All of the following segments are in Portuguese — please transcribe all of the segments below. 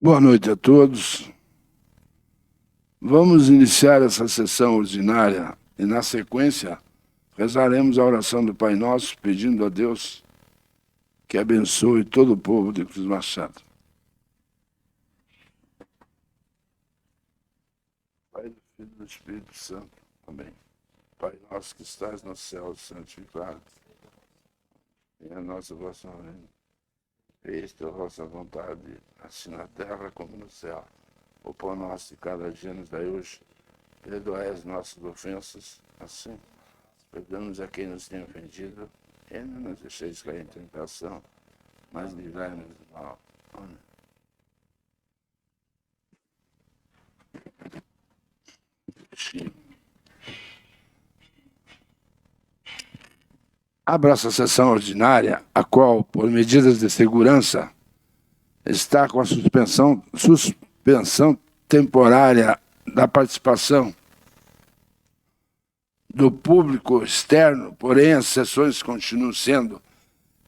Boa noite a todos. Vamos iniciar essa sessão ordinária e, na sequência, rezaremos a oração do Pai Nosso, pedindo a Deus que abençoe todo o povo de Cruz Machado. Pai, do Filho e do Espírito Santo. Amém. Pai nosso que estás no céu, santificado. Venha a nossa vossa reino. Feita a vossa vontade, assim na terra como no céu. O pão nosso de cada dia nos dai hoje. Perdoai as nossas ofensas, assim perdoamos a quem nos tem ofendido, e não nos deixeis cair em tentação, mas livrai-nos do mal. Amém. Abra essa sessão ordinária, a qual, por medidas de segurança, está com a suspensão temporária da participação do público externo, porém as sessões continuam sendo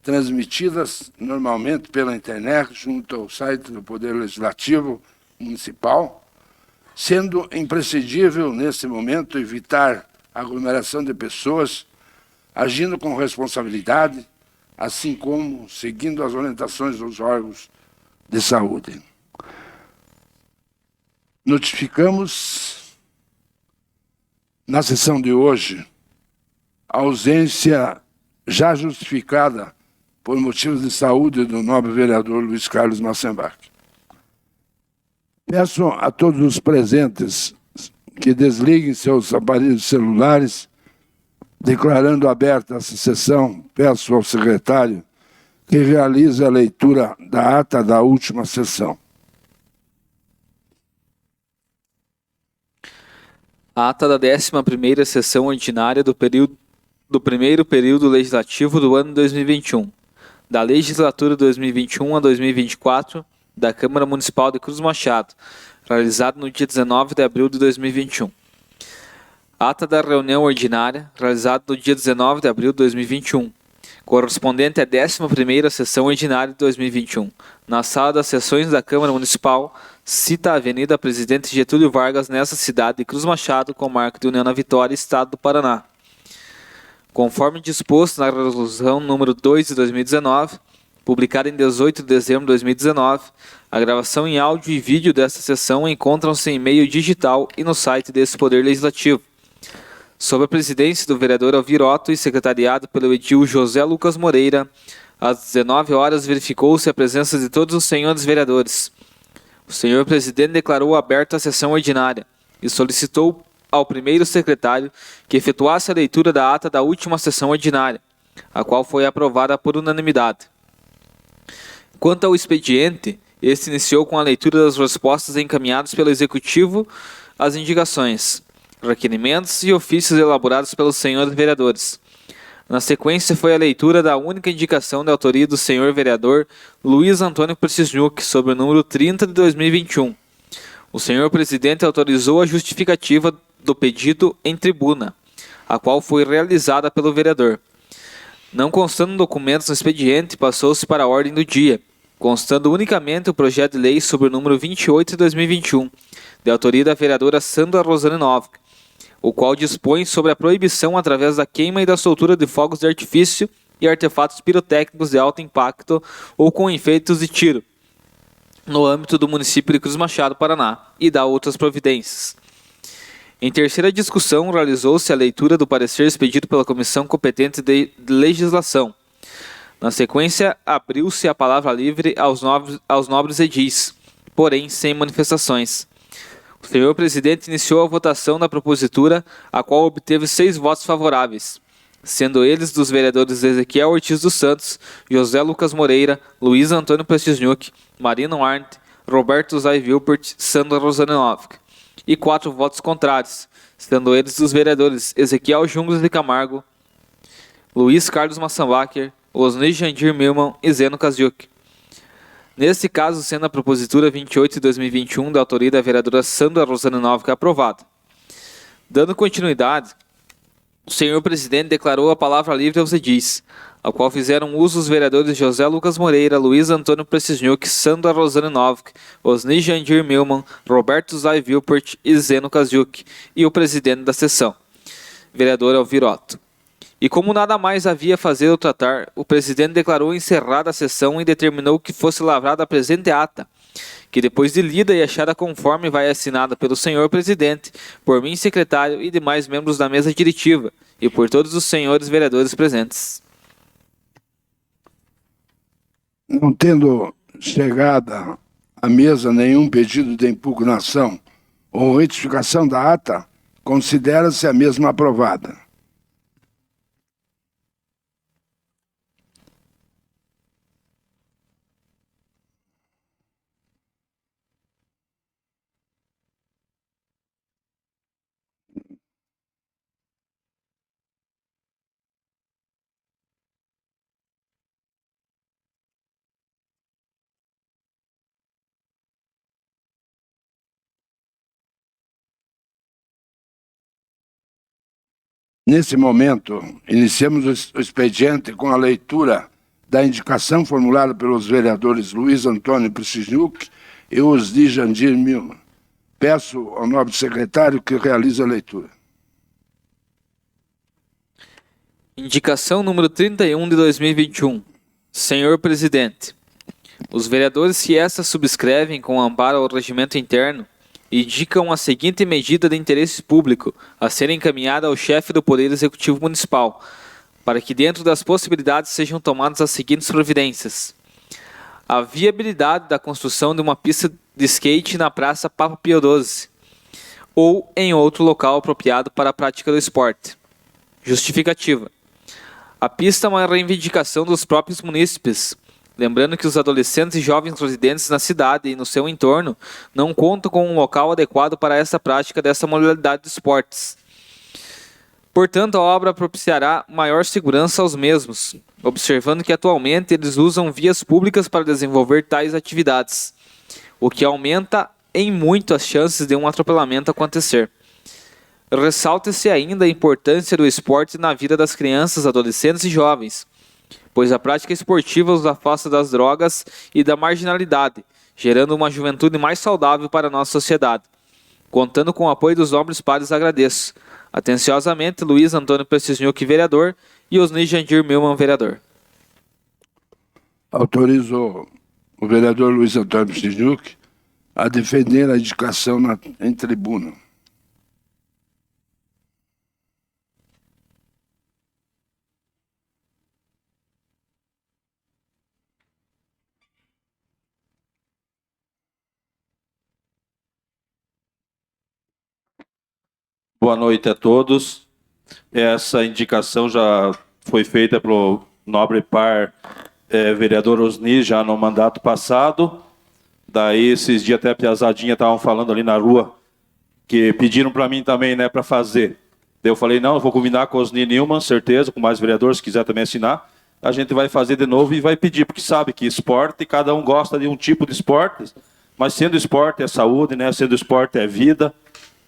transmitidas normalmente pela internet junto ao site do Poder Legislativo Municipal, sendo imprescindível, nesse momento, evitar aglomeração de pessoas, agindo com responsabilidade, assim como seguindo as orientações dos órgãos de saúde. Notificamos, na sessão de hoje, a ausência já justificada por motivos de saúde do nobre vereador Luiz Carlos Massenbach. Peço a todos os presentes que desliguem seus aparelhos celulares. Declarando aberta essa sessão, peço ao secretário que realize a leitura da ata da última sessão. A ata da 11ª sessão ordinária do primeiro período legislativo do ano 2021, da legislatura 2021 a 2024 da Câmara Municipal de Cruz Machado, realizada no dia 19 de abril de 2021. Ata da reunião ordinária, realizada no dia 19 de abril de 2021, correspondente à 11ª sessão ordinária de 2021, na sala das sessões da Câmara Municipal, cita a Avenida Presidente Getúlio Vargas, nessa cidade de Cruz Machado, comarca de União da Vitória, Estado do Paraná. Conforme disposto na Resolução número 2 de 2019, publicada em 18 de dezembro de 2019, a gravação em áudio e vídeo desta sessão encontram-se em meio digital e no site desse Poder Legislativo. Sob a presidência do vereador Alvir Otto e secretariado pelo edil José Lucas Moreira, às 19 horas verificou-se a presença de todos os senhores vereadores. O senhor presidente declarou aberta a sessão ordinária e solicitou ao primeiro secretário que efetuasse a leitura da ata da última sessão ordinária, a qual foi aprovada por unanimidade. Quanto ao expediente, este iniciou com a leitura das respostas encaminhadas pelo Executivo às indicações, requerimentos e ofícios elaborados pelos senhores vereadores. Na sequência foi a leitura da única indicação de autoria do senhor vereador Luiz Antônio Precisniuk, sobre o número 30 de 2021. O senhor presidente autorizou a justificativa do pedido em tribuna, a qual foi realizada pelo vereador. Não constando documentos no expediente, passou-se para a ordem do dia, constando unicamente o projeto de lei sobre o número 28 de 2021, de autoria da vereadora Sandra Rosane Novick, o qual dispõe sobre a proibição através da queima e da soltura de fogos de artifício e artefatos pirotécnicos de alto impacto ou com efeitos de tiro, no âmbito do município de Cruz Machado, Paraná, e da outras providências. Em terceira discussão, realizou-se a leitura do parecer expedido pela Comissão Competente de Legislação. Na sequência, abriu-se a palavra livre aos nobres edis, porém sem manifestações. O senhor presidente iniciou a votação da propositura, a qual obteve 6 votos favoráveis, sendo eles dos vereadores Ezequiel Ortiz dos Santos, José Lucas Moreira, Luiz Antônio Precisniuk, Marino Arndt, Roberto Zay Wilpert, Sandra Rosane Novick, e 4 votos contrários, sendo eles dos vereadores Ezequiel Jungles de Camargo, Luiz Carlos Massenbacher, Osni Jandir Milman e Zeno Kaziuk. Neste caso, sendo a propositura 28 de 2021 da autoria da vereadora Sandra Rosane Novick aprovada. Dando continuidade, O senhor presidente declarou a palavra livre aos edis, ao qual fizeram uso os vereadores José Lucas Moreira, Luiz Antônio Precisniuk, Sandra Rosane Novik, Osni Jandir Milman, Roberto Zay Vilpert e Zeno Kaziuk, e o presidente da sessão, vereador Alvirotto. E como nada mais havia a fazer ou tratar, o presidente declarou encerrada a sessão e determinou que fosse lavrada a presente ata, que depois de lida e achada conforme vai assinada pelo senhor presidente, por mim secretário e demais membros da mesa diretiva, e por todos os senhores vereadores presentes. Não tendo chegada à mesa nenhum pedido de impugnação ou retificação da ata, considera-se a mesma aprovada. Nesse momento, iniciamos o expediente com a leitura da indicação formulada pelos vereadores Luiz Antônio Precisniuk e Osni Jandir Milman. Peço ao nobre secretário que realize a leitura. Indicação número 31 de 2021. Senhor presidente, os vereadores que esta subscrevem com amparo ao regimento interno indicam a seguinte medida de interesse público a ser encaminhada ao chefe do Poder Executivo Municipal, para que dentro das possibilidades sejam tomadas as seguintes providências. A viabilidade da construção de uma pista de skate na Praça Papa Pio XII, ou em outro local apropriado para a prática do esporte. Justificativa. A pista é uma reivindicação dos próprios munícipes, lembrando que os adolescentes e jovens residentes na cidade e no seu entorno não contam com um local adequado para essa prática dessa modalidade de esportes. Portanto, a obra propiciará maior segurança aos mesmos, observando que atualmente eles usam vias públicas para desenvolver tais atividades, o que aumenta em muito as chances de um atropelamento acontecer. Ressalta-se ainda a importância do esporte na vida das crianças, adolescentes e jovens, pois a prática esportiva os afasta das drogas e da marginalidade, gerando uma juventude mais saudável para a nossa sociedade. Contando com o apoio dos nobres pares, agradeço. Atenciosamente, Luiz Antônio Precisniuk, vereador, e Osni Jandir Milman, vereador. Autorizo o vereador Luiz Antônio Precisniuk a defender a indicação em tribuna. Boa noite a todos. Essa indicação já foi feita pelo nobre par vereador Osni já no mandato passado. Daí esses dias até a piazadinha estavam falando ali na rua que pediram para mim também, né, para fazer. Daí eu falei, não, eu vou combinar com o Osni Nilman, certeza, com mais vereadores, se quiser também assinar. A gente vai fazer de novo e vai pedir, porque sabe que esporte, cada um gosta de um tipo de esporte, mas sendo esporte é saúde, né, sendo esporte é vida.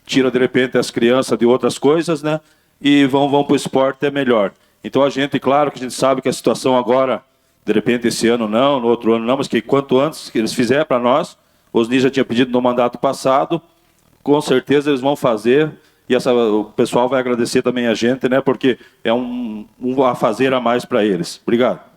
Tira de repente as crianças de outras coisas, né? E vão para o esporte é melhor. Então a gente, claro que a gente sabe que a situação agora, de repente esse ano não, no outro ano não, mas que quanto antes que eles fizerem para nós, os NIS já tinha pedido no mandato passado, com certeza eles vão fazer, e o pessoal vai agradecer também a gente, né? Porque é um a fazer a mais para eles. Obrigado.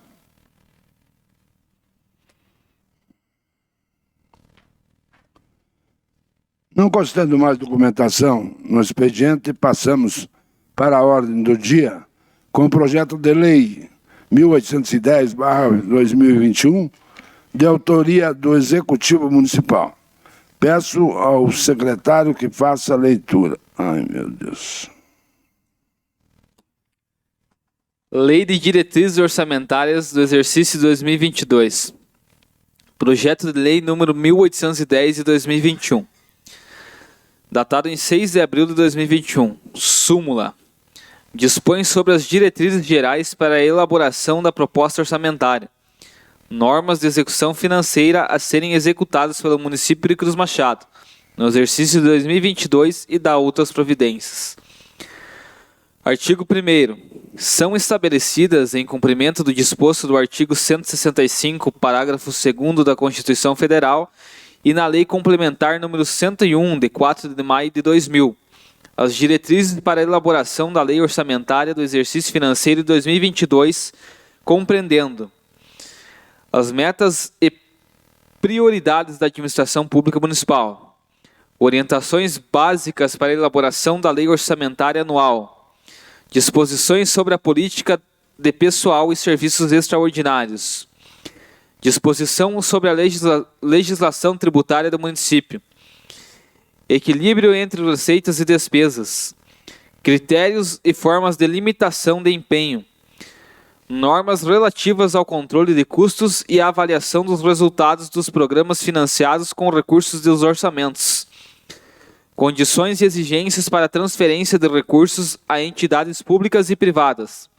Não constando mais documentação no expediente, passamos para a ordem do dia com o projeto de lei 1810/2021, de autoria do Executivo Municipal. Peço ao secretário que faça a leitura. Ai, meu Deus. Lei de Diretrizes Orçamentárias do Exercício 2022. Projeto de Lei número 1810 de 2021. Datado em 6 de abril de 2021. Súmula. Dispõe sobre as diretrizes gerais para a elaboração da proposta orçamentária. Normas de execução financeira a serem executadas pelo município de Cruz Machado, no exercício de 2022 e da outras providências. Artigo 1º. São estabelecidas, em cumprimento do disposto do artigo 165, parágrafo 2º da Constituição Federal e na Lei Complementar número 101, de 4 de maio de 2000, as diretrizes para a elaboração da Lei Orçamentária do Exercício Financeiro de 2022, compreendendo as metas e prioridades da administração pública municipal, orientações básicas para a elaboração da Lei Orçamentária Anual, disposições sobre a política de pessoal e serviços extraordinários, disposição sobre a legislação tributária do município, equilíbrio entre receitas e despesas, critérios e formas de limitação de empenho, normas relativas ao controle de custos e à avaliação dos resultados dos programas financiados com recursos dos orçamentos, condições e exigências para a transferência de recursos a entidades públicas e privadas,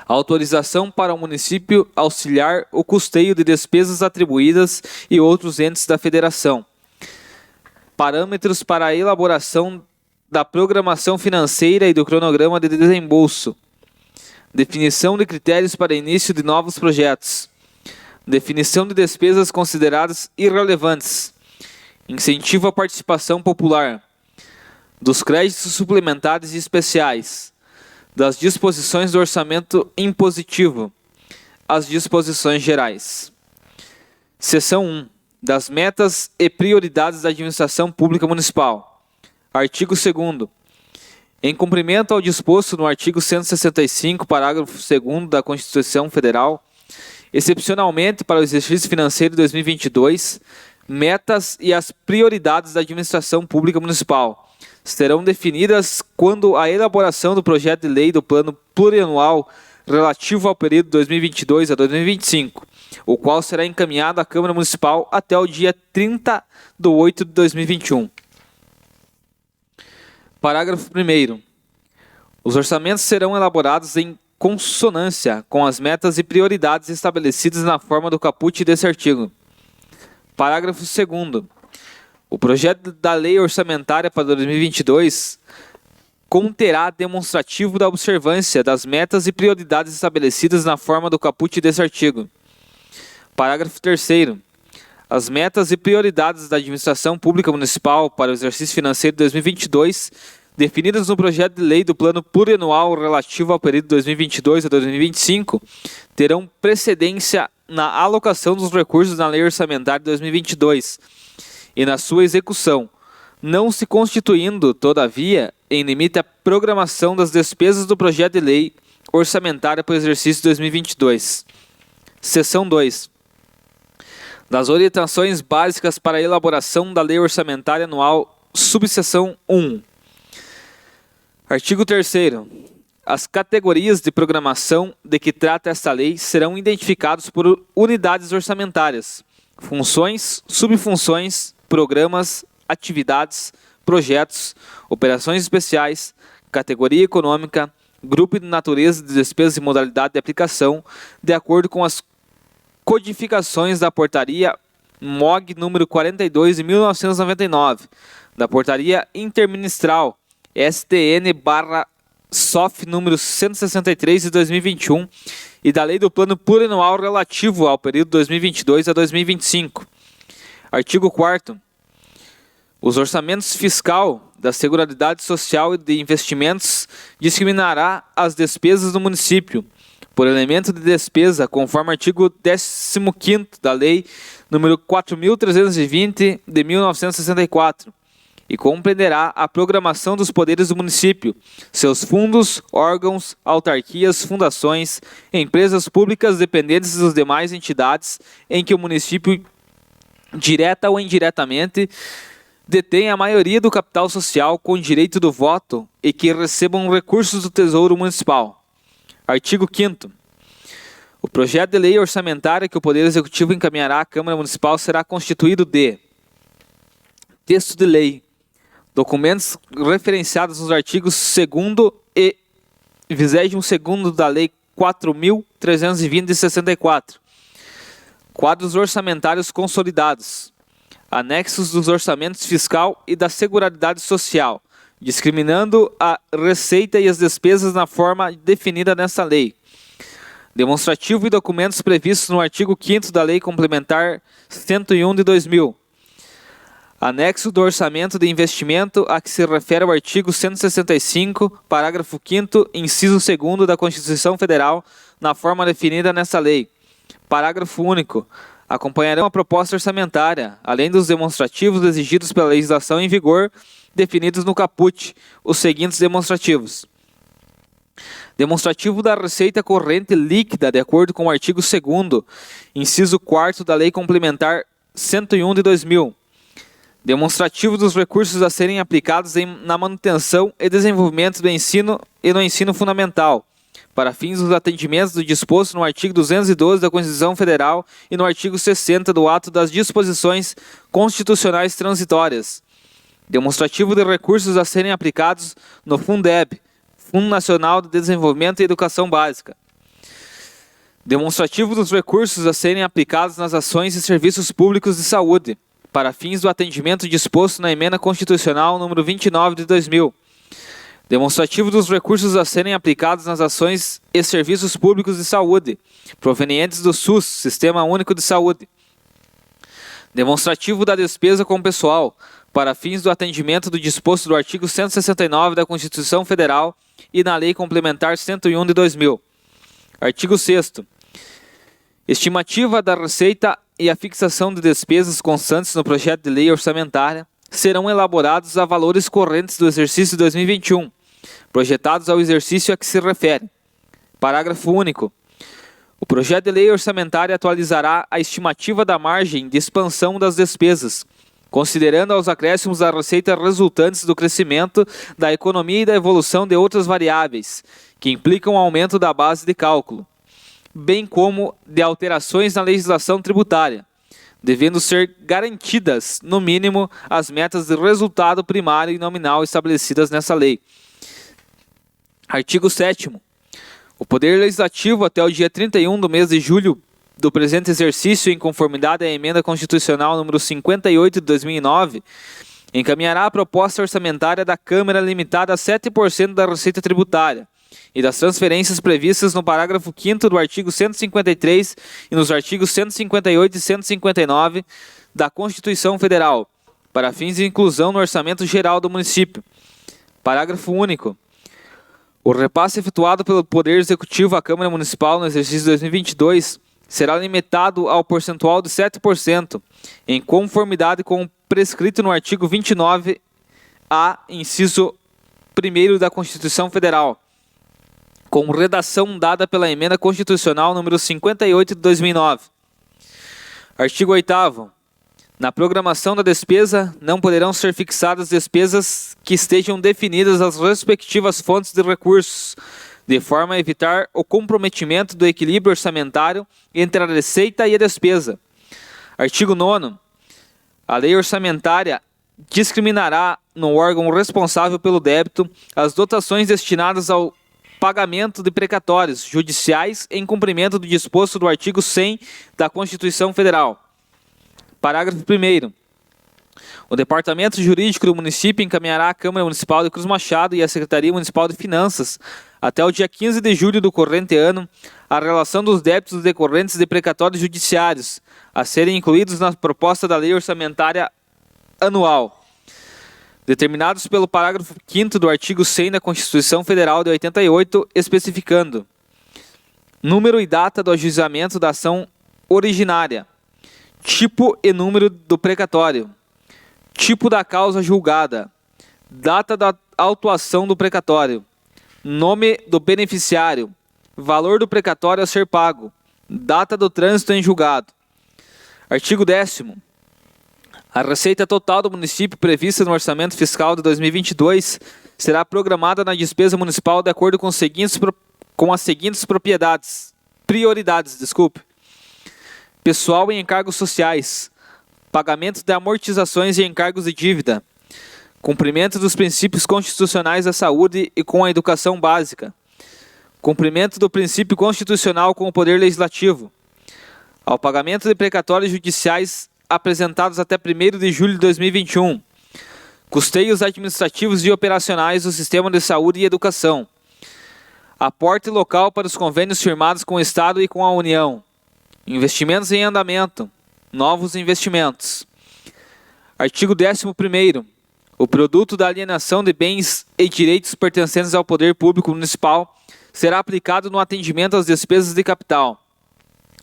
autorização para o município auxiliar o custeio de despesas atribuídas e outros entes da federação, parâmetros para a elaboração da programação financeira e do cronograma de desembolso, definição de critérios para início de novos projetos, definição de despesas consideradas irrelevantes, incentivo à participação popular, dos créditos suplementares e especiais, das disposições do orçamento impositivo, as disposições gerais. Seção 1. Das metas e prioridades da administração pública municipal. Artigo 2º. Em cumprimento ao disposto no artigo 165, parágrafo 2º da Constituição Federal, excepcionalmente para o exercício financeiro de 2022, metas e as prioridades da administração pública municipal serão definidas quando a elaboração do projeto de lei do plano plurianual relativo ao período 2022 a 2025, o qual será encaminhado à Câmara Municipal até o dia 30/8/2021. Parágrafo 1º. Os orçamentos serão elaborados em consonância com as metas e prioridades estabelecidas na forma do caput desse artigo. Parágrafo 2º. O projeto da Lei Orçamentária para 2022 conterá demonstrativo da observância das metas e prioridades estabelecidas na forma do caput desse artigo. Parágrafo 3º. As metas e prioridades da administração pública municipal para o exercício financeiro de 2022, definidas no projeto de lei do plano plurianual relativo ao período 2022 a 2025, terão precedência na alocação dos recursos na Lei Orçamentária de 2022 e na sua execução, não se constituindo, todavia, em limite à programação das despesas do projeto de lei orçamentária para o exercício 2022. Seção 2. Das orientações básicas para a elaboração da Lei Orçamentária Anual, subseção 1. Artigo 3º. As categorias de programação de que trata esta lei serão identificadas por unidades orçamentárias, funções, subfunções, programas, atividades, projetos, operações especiais, categoria econômica, grupo de natureza de despesas e modalidade de aplicação, de acordo com as codificações da Portaria MOG número 42 de 1999, da Portaria Interministral STN/SOF número 163 de 2021 e da Lei do Plano Plurianual relativo ao período 2022 a 2025. Artigo 4º. Os orçamentos fiscal da Seguridade Social e de Investimentos discriminará as despesas do município por elemento de despesa, conforme artigo 15º da Lei nº 4.320 de 1964, e compreenderá a programação dos poderes do município, seus fundos, órgãos, autarquias, fundações, empresas públicas dependentes das demais entidades em que o município, direta ou indiretamente, detém a maioria do capital social com direito do voto e que recebam recursos do Tesouro Municipal. Artigo 5º. O projeto de lei orçamentária que o Poder Executivo encaminhará à Câmara Municipal será constituído de texto de lei, documentos referenciados nos artigos 2º e 22º da Lei 4.320 de 64, quadros orçamentários consolidados, anexos dos orçamentos fiscal e da Seguridade Social, discriminando a receita e as despesas na forma definida nesta lei. Demonstrativo e documentos previstos no artigo 5º da Lei Complementar 101 de 2000. Anexo do orçamento de investimento a que se refere o artigo 165, parágrafo 5º, inciso 2º da Constituição Federal, na forma definida nesta lei. Parágrafo único. Acompanharão a proposta orçamentária, além dos demonstrativos exigidos pela legislação em vigor, definidos no caput, os seguintes demonstrativos. Demonstrativo da receita corrente líquida, de acordo com o artigo 2º, inciso 4º da Lei Complementar 101 de 2000. Demonstrativo dos recursos a serem aplicados na manutenção e desenvolvimento do ensino e no ensino fundamental, para fins dos atendimentos do disposto no artigo 212 da Constituição Federal e no artigo 60 do Ato das Disposições Constitucionais Transitórias. Demonstrativo de recursos a serem aplicados no Fundeb, Fundo Nacional de Desenvolvimento e Educação Básica. Demonstrativo dos recursos a serem aplicados nas ações e serviços públicos de saúde, para fins do atendimento disposto na Emenda Constitucional número 29 de 2000. Demonstrativo dos recursos a serem aplicados nas ações e serviços públicos de saúde, provenientes do SUS, Sistema Único de Saúde. Demonstrativo da despesa com pessoal, para fins do atendimento do disposto do artigo 169 da Constituição Federal e na Lei Complementar 101 de 2000. Artigo 6º. Estimativa da receita e a fixação de despesas constantes no projeto de lei orçamentária serão elaborados a valores correntes do exercício 2021, projetados ao exercício a que se refere. Parágrafo único. O projeto de lei orçamentária atualizará a estimativa da margem de expansão das despesas, considerando aos acréscimos da receita resultantes do crescimento da economia e da evolução de outras variáveis, que implicam o aumento da base de cálculo, bem como de alterações na legislação tributária, devendo ser garantidas, no mínimo, as metas de resultado primário e nominal estabelecidas nessa lei. Artigo 7º. O Poder Legislativo, até o dia 31 do mês de julho do presente exercício, em conformidade à Emenda Constitucional número 58 de 2009, encaminhará a proposta orçamentária da Câmara limitada a 7% da receita tributária e das transferências previstas no parágrafo 5º do artigo 153 e nos artigos 158 e 159 da Constituição Federal, para fins de inclusão no orçamento geral do município. Parágrafo único. O repasse efetuado pelo Poder Executivo à Câmara Municipal no exercício 2022 será limitado ao percentual de 7%, em conformidade com o prescrito no artigo 29A, inciso 1º da Constituição Federal, com redação dada pela Emenda Constitucional número 58 de 2009. Artigo 8º. Na programação da despesa, não poderão ser fixadas despesas que estejam definidas as respectivas fontes de recursos, de forma a evitar o comprometimento do equilíbrio orçamentário entre a receita e a despesa. Artigo 9º. A lei orçamentária discriminará no órgão responsável pelo débito as dotações destinadas ao pagamento de precatórios judiciais em cumprimento do disposto do artigo 100 da Constituição Federal. Parágrafo 1º. O Departamento Jurídico do município encaminhará à Câmara Municipal de Cruz Machado e à Secretaria Municipal de Finanças, até o dia 15 de julho do corrente ano, a relação dos débitos decorrentes de precatórios judiciários, a serem incluídos na proposta da lei orçamentária anual, determinados pelo parágrafo 5º do artigo 100 da Constituição Federal de 88, especificando número e data do ajuizamento da ação originária, tipo e número do precatório, tipo da causa julgada, data da autuação do precatório, nome do beneficiário, valor do precatório a ser pago, data do trânsito em julgado. Artigo 10º. A receita total do município prevista no orçamento fiscal de 2022 será programada na despesa municipal de acordo com as seguintes prioridades. Pessoal e encargos sociais, pagamento de amortizações e encargos de dívida, cumprimento dos princípios constitucionais da saúde e com a educação básica, cumprimento do princípio constitucional com o Poder Legislativo, ao pagamento de precatórios judiciais apresentados até 1º de julho de 2021, Custeios administrativos e operacionais do sistema de saúde e educação. Aporte local para os convênios firmados com o Estado e com a União. Investimentos em andamento. Novos investimentos. Artigo 11º. O produto da alienação de bens e direitos pertencentes ao poder público municipal será aplicado no atendimento às despesas de capital.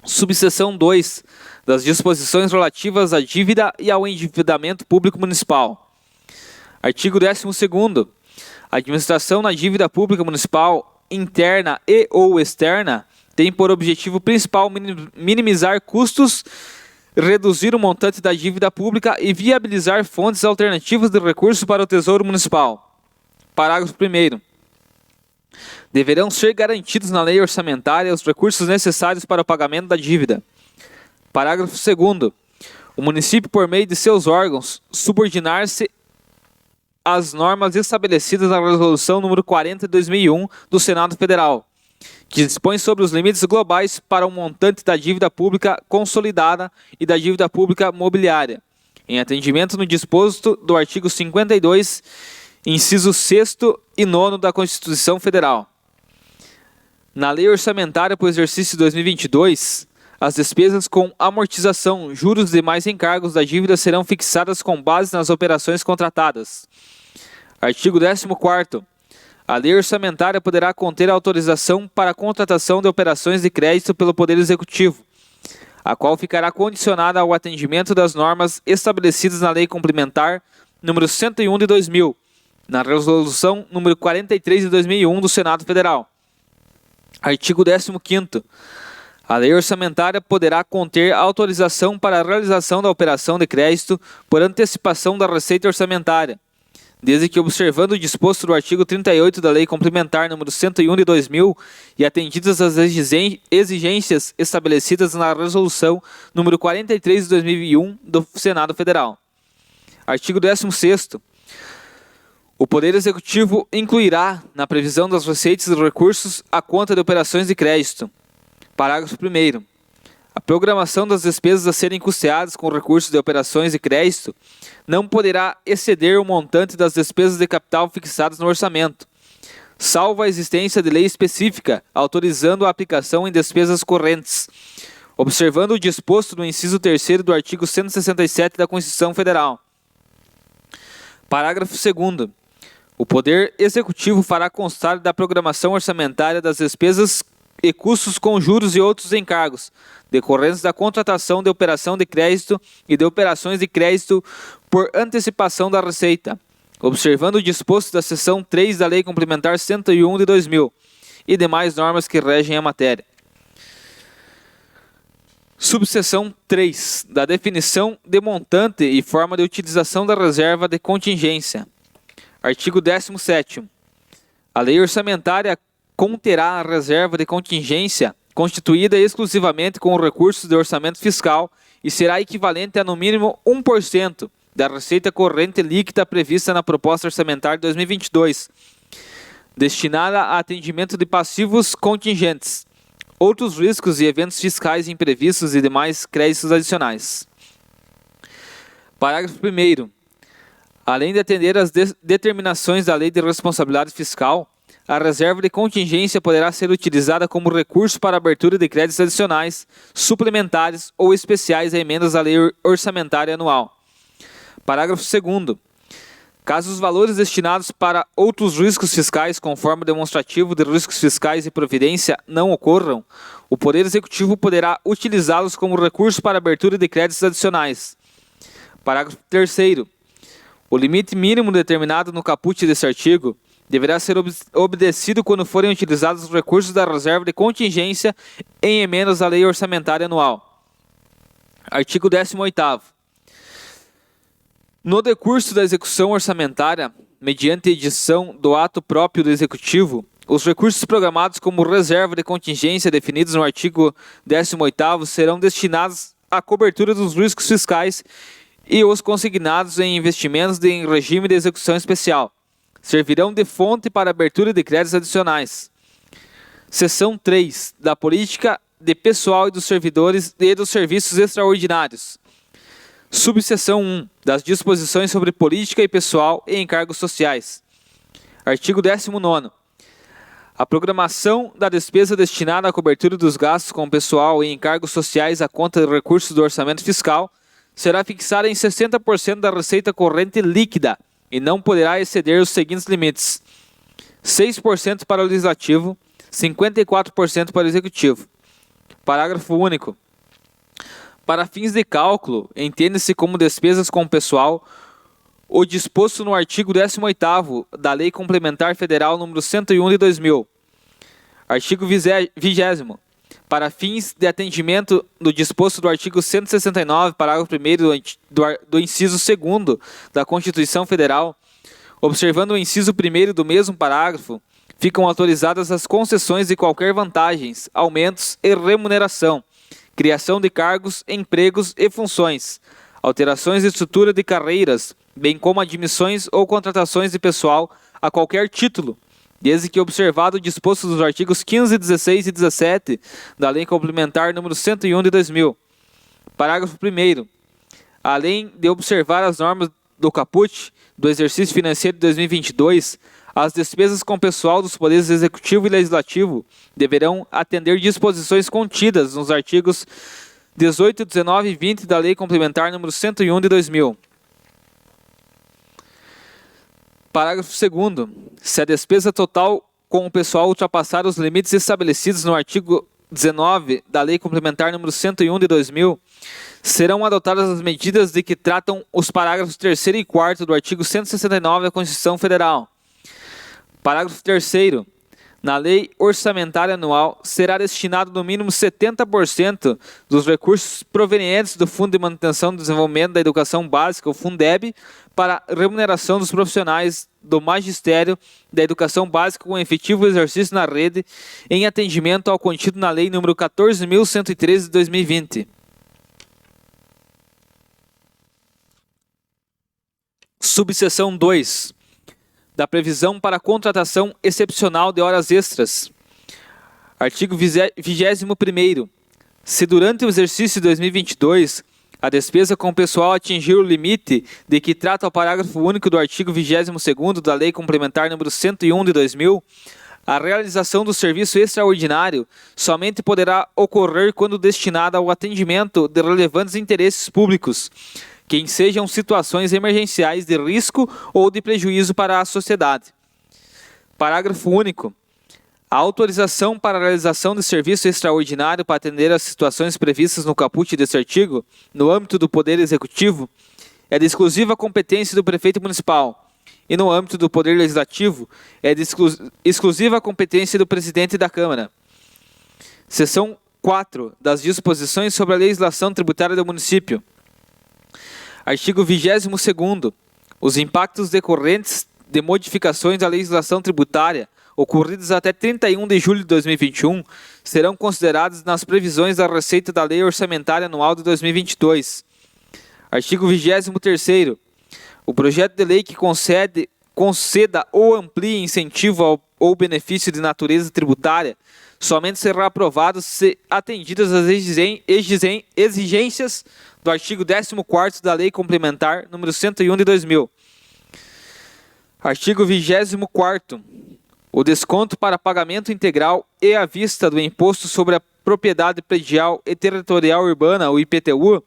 Subseção 2 das disposições relativas à dívida e ao endividamento público municipal. Artigo 12º. A administração na dívida pública municipal, interna e ou externa, tem por objetivo principal minimizar custos, reduzir o montante da dívida pública e viabilizar fontes alternativas de recursos para o Tesouro Municipal. Parágrafo 1º. Deverão ser garantidos na lei orçamentária os recursos necessários para o pagamento da dívida. Parágrafo 2º. O município, por meio de seus órgãos, subordinar-se às normas estabelecidas na Resolução nº 40 de 2001 do Senado Federal, que dispõe sobre os limites globais para o montante da dívida pública consolidada e da dívida pública mobiliária, em atendimento no disposto do artigo 52, inciso 6º e 9º da Constituição Federal. Na Lei Orçamentária para o exercício 2022, as despesas com amortização, juros e demais encargos da dívida serão fixadas com base nas operações contratadas. Artigo 14º. A lei orçamentária poderá conter autorização para a contratação de operações de crédito pelo Poder Executivo, a qual ficará condicionada ao atendimento das normas estabelecidas na Lei Complementar nº 101 de 2000, na Resolução nº 43 de 2001 do Senado Federal. Artigo 15º. A lei orçamentária poderá conter autorização para a realização da operação de crédito por antecipação da receita orçamentária, desde que observando o disposto do artigo 38 da Lei Complementar nº 101 de 2000 e atendidas as exigências estabelecidas na Resolução nº 43 de 2001 do Senado Federal. Artigo 16º. O Poder Executivo incluirá, na previsão das receitas e recursos, a conta de operações de crédito. Parágrafo 1º. A programação das despesas a serem custeadas com recursos de operações de crédito não poderá exceder o montante das despesas de capital fixadas no orçamento, salvo a existência de lei específica autorizando a aplicação em despesas correntes, observando o disposto no inciso 3º do artigo 167 da Constituição Federal. Parágrafo 2º. O Poder Executivo fará constar da programação orçamentária das despesas e custos com juros e outros encargos, decorrentes da contratação de operação de crédito e de operações de crédito por antecipação da receita, observando o disposto da seção 3 da Lei Complementar 101 de 2000 e demais normas que regem a matéria. Subseção 3 da definição de montante e forma de utilização da reserva de contingência. Artigo 17º. A lei orçamentária conterá a reserva de contingência constituída exclusivamente com recursos de orçamento fiscal e será equivalente a no mínimo 1% da receita corrente líquida prevista na proposta orçamentária de 2022, destinada a atendimento de passivos contingentes, outros riscos e eventos fiscais imprevistos e demais créditos adicionais. Parágrafo 1º. Além de atender às determinações da Lei de Responsabilidade Fiscal, a reserva de contingência poderá ser utilizada como recurso para abertura de créditos adicionais, suplementares ou especiais a emendas à Lei Orçamentária Anual. Parágrafo 2º. Caso os valores destinados para outros riscos fiscais, conforme o demonstrativo de riscos fiscais e providência, não ocorram, o Poder Executivo poderá utilizá-los como recurso para abertura de créditos adicionais. Parágrafo 3º. O limite mínimo determinado no caput deste artigo deverá ser obedecido quando forem utilizados os recursos da reserva de contingência em emendas à Lei Orçamentária Anual. Artigo 18º. No decurso da execução orçamentária, mediante edição do ato próprio do Executivo, os recursos programados como reserva de contingência definidos no artigo 18º serão destinados à cobertura dos riscos fiscais e os consignados em investimentos em regime de execução especial servirão de fonte para abertura de créditos adicionais. Seção 3 da política de pessoal e dos servidores e dos serviços extraordinários. Subseção 1. Das disposições sobre política e pessoal e encargos sociais. Artigo 19º. A programação da despesa destinada à cobertura dos gastos com pessoal e encargos sociais à conta de recursos do orçamento fiscal será fixada em 60% da receita corrente líquida e não poderá exceder os seguintes limites: 6% para o Legislativo, 54% para o Executivo. Parágrafo único. Para fins de cálculo, entende-se como despesas com pessoal o disposto no artigo 18º da Lei Complementar Federal nº 101 de 2000. Artigo 20º. Para fins de atendimento do disposto do artigo 169, parágrafo 1º do inciso 2º da Constituição Federal, observando o inciso 1º do mesmo parágrafo, ficam autorizadas as concessões de qualquer vantagens, aumentos e remuneração, criação de cargos, empregos e funções, alterações de estrutura de carreiras, bem como admissões ou contratações de pessoal a qualquer título, desde que observado o disposto dos artigos 15, 16 e 17 da Lei Complementar nº 101 de 2000. Parágrafo 1º. Além de observar as normas do caput do exercício financeiro de 2022, as despesas com pessoal dos poderes executivo e legislativo deverão atender disposições contidas nos artigos 18, 19 e 20 da Lei Complementar nº 101 de 2000. Parágrafo 2º. Se a despesa total com o pessoal ultrapassar os limites estabelecidos no artigo 19 da Lei Complementar nº 101 de 2000, serão adotadas as medidas de que tratam os parágrafos 3º e 4º do artigo 169 da Constituição Federal. Parágrafo 3º. Na Lei Orçamentária Anual, será destinado no mínimo 70% dos recursos provenientes do Fundo de Manutenção e Desenvolvimento da Educação Básica, o Fundeb, para remuneração dos profissionais do magistério da educação básica com efetivo exercício na rede, em atendimento ao contido na Lei nº 14.113 de 2020. Subseção 2. Da previsão para contratação excepcional de horas extras. Artigo 21º. Se durante o exercício de 2022 a despesa com o pessoal atingir o limite de que trata o parágrafo único do artigo 22º da Lei Complementar nº 101 de 2000, a realização do serviço extraordinário somente poderá ocorrer quando destinada ao atendimento de relevantes interesses públicos, que ensejam situações emergenciais de risco ou de prejuízo para a sociedade. Parágrafo único. A autorização para a realização de serviço extraordinário para atender às situações previstas no caput deste artigo, no âmbito do Poder Executivo, é de exclusiva competência do Prefeito Municipal, e no âmbito do Poder Legislativo, é de exclusiva competência do Presidente da Câmara. Seção 4. Das disposições sobre a legislação tributária do município. Artigo 22º. Os impactos decorrentes de modificações da legislação tributária ocorridos até 31 de julho de 2021 serão considerados nas previsões da receita da Lei Orçamentária Anual de 2022. Artigo 23º. O projeto de lei que conceda ou amplie incentivo ou benefício de natureza tributária somente será aprovado se atendidas as exigências do artigo 14º da Lei Complementar nº 101 de 2000. Artigo 24º. O desconto para pagamento integral e à vista do Imposto sobre a Propriedade Predial e Territorial Urbana, o IPTU,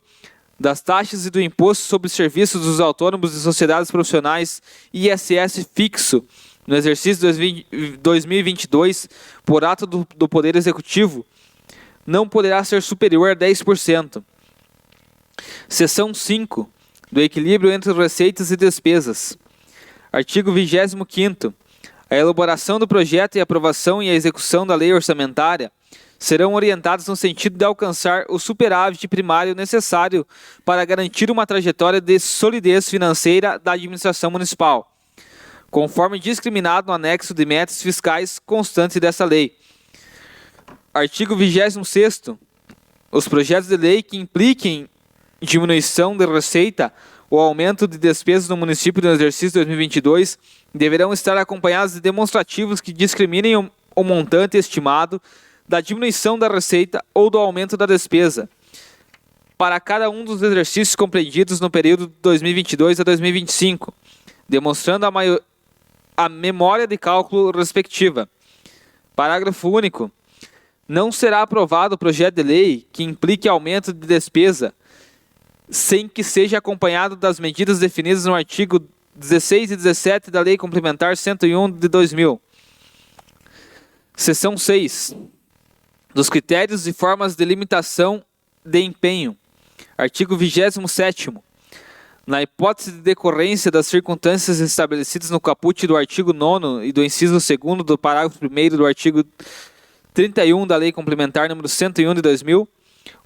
das taxas e do Imposto sobre Serviços dos Autônomos e Sociedades Profissionais, ISS fixo, no exercício 2022, por ato do Poder Executivo, não poderá ser superior a 10%. Seção 5. Do equilíbrio entre receitas e despesas. Artigo 25º. A elaboração do projeto e a aprovação e a execução da lei orçamentária serão orientados no sentido de alcançar o superávit primário necessário para garantir uma trajetória de solidez financeira da administração municipal, conforme discriminado no anexo de metas fiscais constantes dessa lei. Artigo 26º. Os projetos de lei que impliquem diminuição de receita ou aumento de despesas no município no exercício 2022 deverão estar acompanhados de demonstrativos que discriminem o montante estimado da diminuição da receita ou do aumento da despesa, para cada um dos exercícios compreendidos no período de 2022 a 2025, demonstrando a memória de cálculo respectiva. Parágrafo único. Não será aprovado o projeto de lei que implique aumento de despesa, sem que seja acompanhado das medidas definidas no artigo 16 e 17 da Lei Complementar 101 de 2000. Seção 6. Dos critérios e formas de limitação de empenho. Artigo 27º. Na hipótese de decorrência das circunstâncias estabelecidas no caput do artigo 9º e do inciso 2º do parágrafo 1º do artigo 31 da Lei Complementar número 101 de 2000,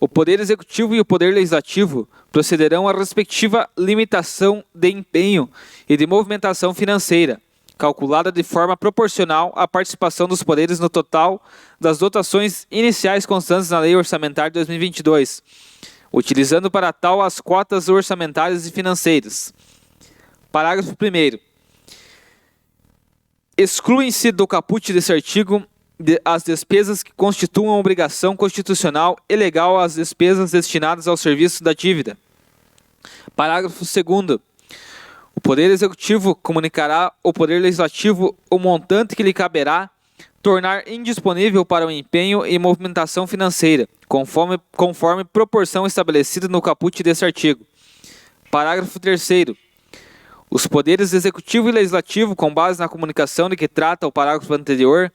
o Poder Executivo e o Poder Legislativo procederão à respectiva limitação de empenho e de movimentação financeira, calculada de forma proporcional à participação dos poderes no total das dotações iniciais constantes na Lei Orçamentária de 2022, utilizando para tal as cotas orçamentárias e financeiras. Parágrafo 1º. Excluem-se do caput desse artigo as despesas que constituam obrigação constitucional e legal às despesas destinadas ao serviço da dívida. Parágrafo 2º. O Poder Executivo comunicará ao Poder Legislativo o montante que lhe caberá tornar indisponível para o empenho e movimentação financeira, conforme proporção estabelecida no caput desse artigo. Parágrafo 3º. Os poderes executivo e legislativo, com base na comunicação de que trata o parágrafo anterior,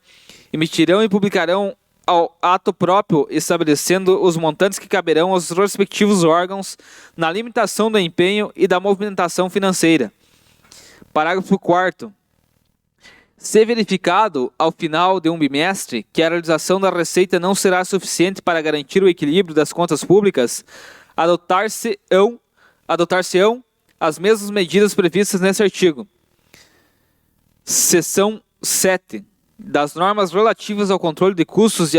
emitirão e publicarão ao ato próprio, estabelecendo os montantes que caberão aos respectivos órgãos na limitação do empenho e da movimentação financeira. Parágrafo 4º. Se verificado, ao final de um bimestre, que a realização da receita não será suficiente para garantir o equilíbrio das contas públicas, adotar-se-ão as mesmas medidas previstas nesse artigo. Seção 7. Das normas relativas ao controle de custos e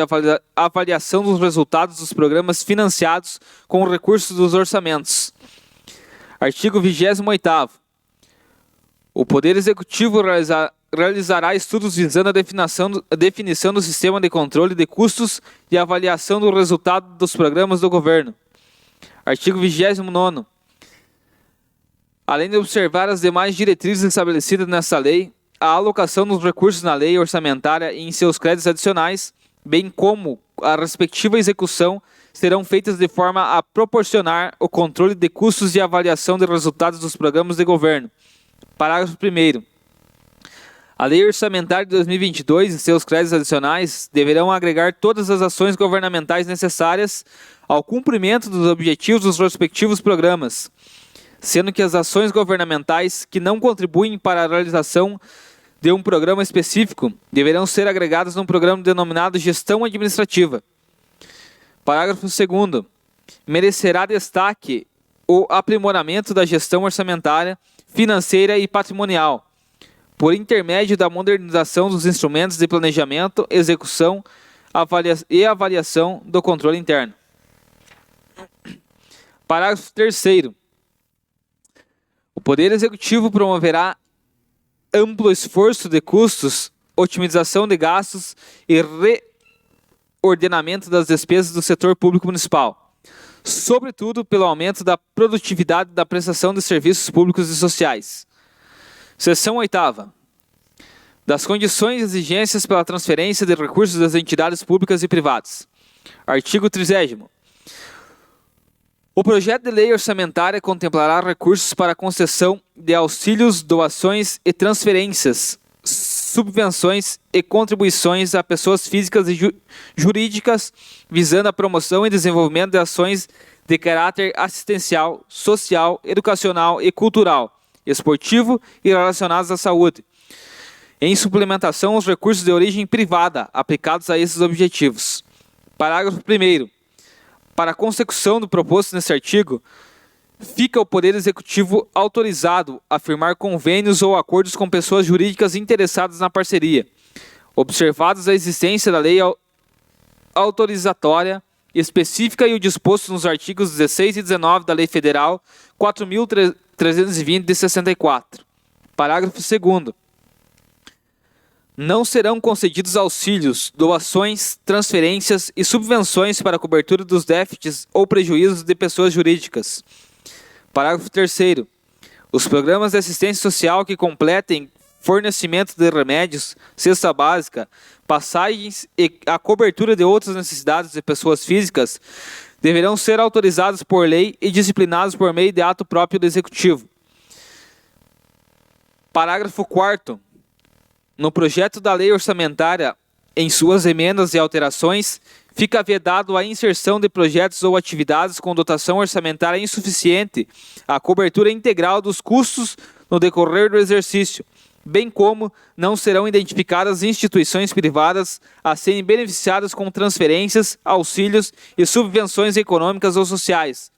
avaliação dos resultados dos programas financiados com recursos dos orçamentos. Artigo 28º. O Poder Executivo realizará estudos visando a definição do sistema de controle de custos e avaliação do resultado dos programas do governo. Artigo 29º. Além de observar as demais diretrizes estabelecidas nessa lei, a alocação dos recursos na lei orçamentária e em seus créditos adicionais, bem como a respectiva execução, serão feitas de forma a proporcionar o controle de custos e avaliação de resultados dos programas de governo. Parágrafo 1º. A Lei Orçamentária de 2022 e seus créditos adicionais deverão agregar todas as ações governamentais necessárias ao cumprimento dos objetivos dos respectivos programas, sendo que as ações governamentais que não contribuem para a realização de um programa específico deverão ser agregadas num programa denominado Gestão Administrativa. Parágrafo 2º. Merecerá destaque o aprimoramento da gestão orçamentária, financeira e patrimonial, por intermédio da modernização dos instrumentos de planejamento, execução e avaliação do controle interno. Parágrafo 3º. O Poder Executivo promoverá amplo esforço de custos, otimização de gastos e reordenamento das despesas do setor público municipal, sobretudo pelo aumento da produtividade da prestação de serviços públicos e sociais. Seção 8ª. Das condições e exigências pela transferência de recursos das entidades públicas e privadas. Artigo 30º. O projeto de lei orçamentária contemplará recursos para concessão de auxílios, doações e transferências, subvenções e contribuições a pessoas físicas e jurídicas, visando a promoção e desenvolvimento de ações de caráter assistencial, social, educacional e cultural, esportivo e relacionados à saúde, em suplementação aos recursos de origem privada aplicados a esses objetivos. Parágrafo 1º. Para a consecução do proposto neste artigo, fica o Poder Executivo autorizado a firmar convênios ou acordos com pessoas jurídicas interessadas na parceria, observados a existência da lei autorizatória específica e o disposto nos artigos 16 e 19 da Lei Federal 4.320 de 64. Parágrafo 2º. Não serão concedidos auxílios, doações, transferências e subvenções para a cobertura dos déficits ou prejuízos de pessoas jurídicas. Parágrafo 3º. Os programas de assistência social que completem fornecimento de remédios, cesta básica, passagens e a cobertura de outras necessidades de pessoas físicas deverão ser autorizados por lei e disciplinados por meio de ato próprio do Executivo. Parágrafo 4º. No projeto da lei orçamentária, em suas emendas e alterações, fica vedado a inserção de projetos ou atividades com dotação orçamentária insuficiente à cobertura integral dos custos no decorrer do exercício, bem como não serão identificadas instituições privadas a serem beneficiadas com transferências, auxílios e subvenções econômicas ou sociais,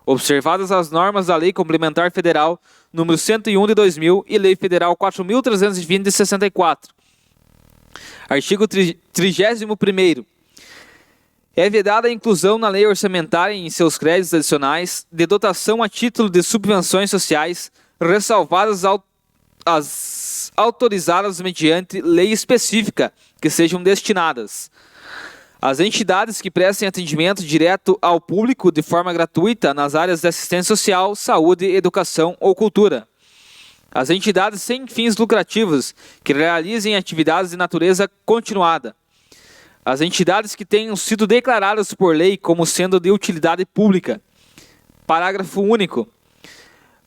observadas as normas da Lei Complementar Federal número 101 de 2000 e Lei Federal 4.320 de 64. Artigo 31º. É vedada a inclusão na lei orçamentária e em seus créditos adicionais de dotação a título de subvenções sociais, ressalvadas as autorizadas mediante lei específica que sejam destinadas. As entidades que prestem atendimento direto ao público de forma gratuita nas áreas de assistência social, saúde, educação ou cultura. As entidades sem fins lucrativos que realizem atividades de natureza continuada. As entidades que tenham sido declaradas por lei como sendo de utilidade pública. Parágrafo único.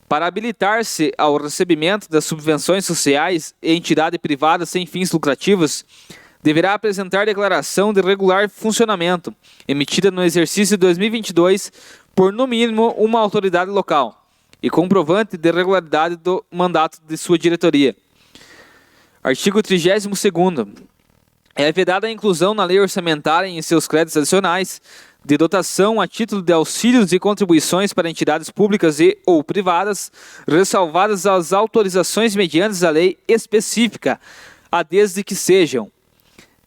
Para habilitar-se ao recebimento das subvenções sociais e entidade privada sem fins lucrativos, deverá apresentar declaração de regular funcionamento, emitida no exercício de 2022 por, no mínimo, uma autoridade local, e comprovante de regularidade do mandato de sua diretoria. Artigo 32º. É vedada a inclusão na lei orçamentária e em seus créditos adicionais de dotação a título de auxílios e contribuições para entidades públicas e ou privadas, ressalvadas as autorizações mediante a lei específica, a desde que sejam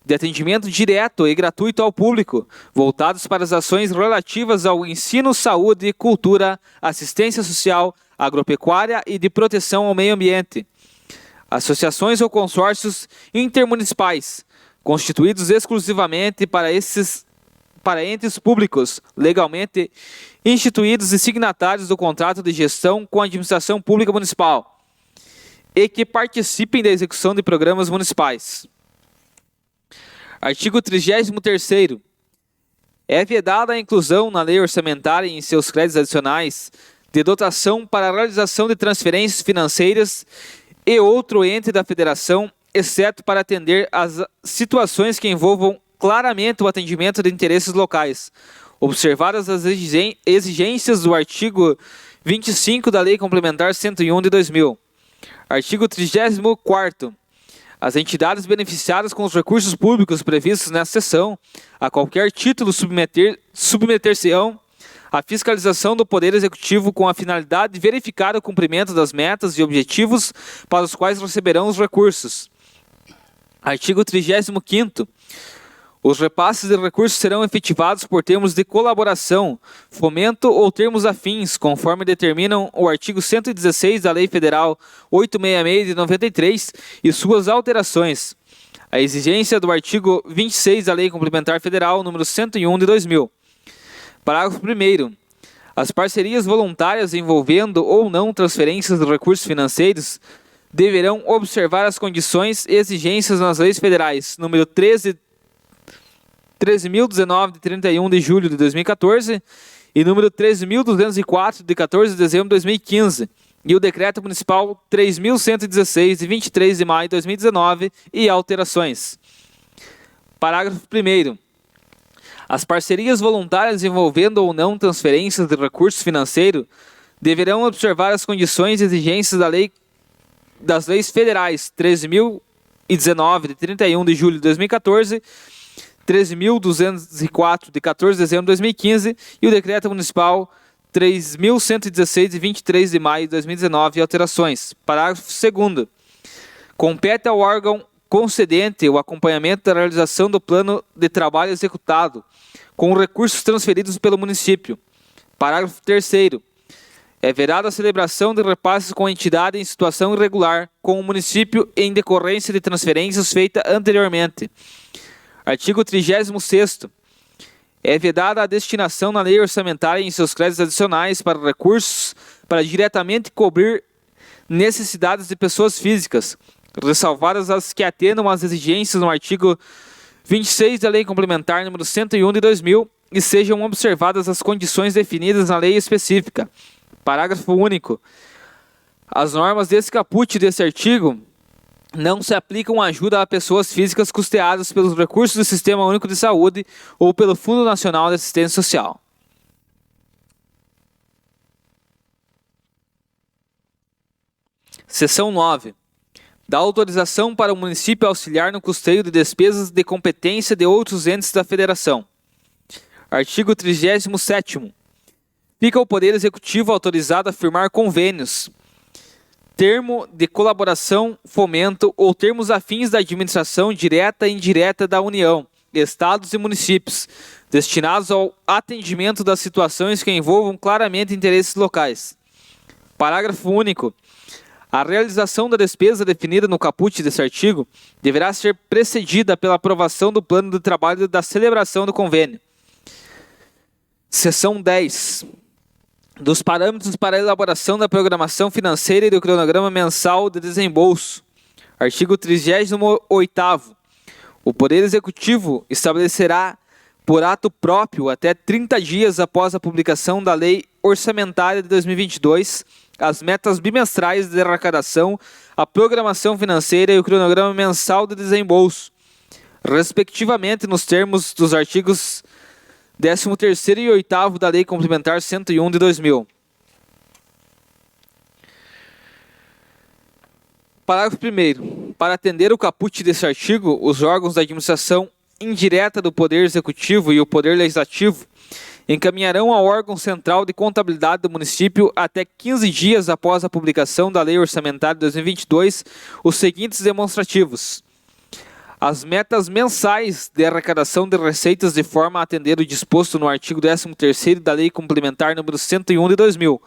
de atendimento direto e gratuito ao público, voltados para as ações relativas ao ensino, saúde, cultura, assistência social, agropecuária e de proteção ao meio ambiente. Associações ou consórcios intermunicipais, constituídos exclusivamente para entes públicos legalmente instituídos e signatários do contrato de gestão com a administração pública municipal, e que participem da execução de programas municipais. Artigo 33º. É vedada a inclusão na lei orçamentária e em seus créditos adicionais de dotação para a realização de transferências financeiras e outro ente da federação, exceto para atender às situações que envolvam claramente o atendimento de interesses locais, observadas as exigências do artigo 25 da Lei Complementar 101 de 2000. Artigo 34º. As entidades beneficiadas com os recursos públicos previstos nesta seção, a qualquer título submeter-se-ão à fiscalização do Poder Executivo com a finalidade de verificar o cumprimento das metas e objetivos para os quais receberão os recursos. Artigo 35º. Os repasses de recursos serão efetivados por termos de colaboração, fomento ou termos afins, conforme determinam o artigo 116 da Lei Federal 866 de 93 e suas alterações. A exigência do artigo 26 da Lei Complementar Federal número 101 de 2000. Parágrafo 1º. As parcerias voluntárias envolvendo ou não transferências de recursos financeiros deverão observar as condições e exigências nas leis federais número 13.019 de 31 de julho de 2014 e número 13.204 de 14 de dezembro de 2015 e o decreto municipal 3.116 de 23 de maio de 2019 e alterações. Parágrafo 1º. As parcerias voluntárias envolvendo ou não transferências de recursos financeiros deverão observar as condições e exigências das leis federais 13.019 de 31 de julho de 2014, 13.204 de 14 de dezembro de 2015 e o decreto municipal 3.116 de 23 de maio de 2019 e alterações. Parágrafo 2º. Compete ao órgão concedente o acompanhamento da realização do plano de trabalho executado com recursos transferidos pelo município. Parágrafo 3º. É vedada a celebração de repasses com a entidade em situação irregular com o município em decorrência de transferências feitas anteriormente. Artigo 36º. É vedada a destinação na lei orçamentária em seus créditos adicionais para recursos para diretamente cobrir necessidades de pessoas físicas, ressalvadas as que atendam às exigências no artigo 26 da Lei Complementar número 101 de 2000 e sejam observadas as condições definidas na lei específica. Parágrafo único. As normas desse caput desse artigo não se aplicam à ajuda a pessoas físicas custeadas pelos recursos do Sistema Único de Saúde ou pelo Fundo Nacional de Assistência Social. Seção 9. Dá autorização para o município auxiliar no custeio de despesas de competência de outros entes da Federação. Artigo 37º. Fica o Poder Executivo autorizado a firmar convênios, termo de colaboração, fomento ou termos afins da administração direta e indireta da União, Estados e municípios, destinados ao atendimento das situações que envolvam claramente interesses locais. Parágrafo único. A realização da despesa definida no caput desse artigo deverá ser precedida pela aprovação do plano de trabalho da celebração do convênio. Seção 10. Dos parâmetros para a elaboração da programação financeira e do cronograma mensal de desembolso. Artigo 38º. O Poder Executivo estabelecerá, por ato próprio, até 30 dias após a publicação da Lei Orçamentária de 2022, as metas bimestrais de arrecadação, a programação financeira e o cronograma mensal de desembolso, respectivamente nos termos dos artigos 13º e 8º da Lei Complementar 101 de 2000. Parágrafo 1º. Para atender o caput desse artigo, os órgãos da administração indireta do Poder Executivo e o Poder Legislativo encaminharão ao órgão central de contabilidade do município até 15 dias após a publicação da Lei Orçamentária de 2022 os seguintes demonstrativos: as metas mensais de arrecadação de receitas de forma a atender o disposto no artigo 13º da Lei Complementar número 101 de 2000.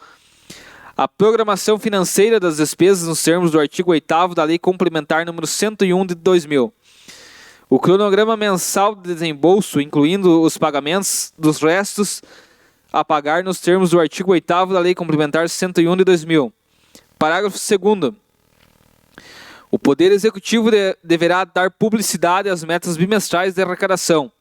A programação financeira das despesas nos termos do artigo 8º da Lei Complementar número 101 de 2000. O cronograma mensal de desembolso, incluindo os pagamentos dos restos a pagar nos termos do artigo 8º da Lei Complementar 101 de 2000. Parágrafo 2º. O Poder Executivo deverá dar publicidade às metas bimestrais de arrecadação,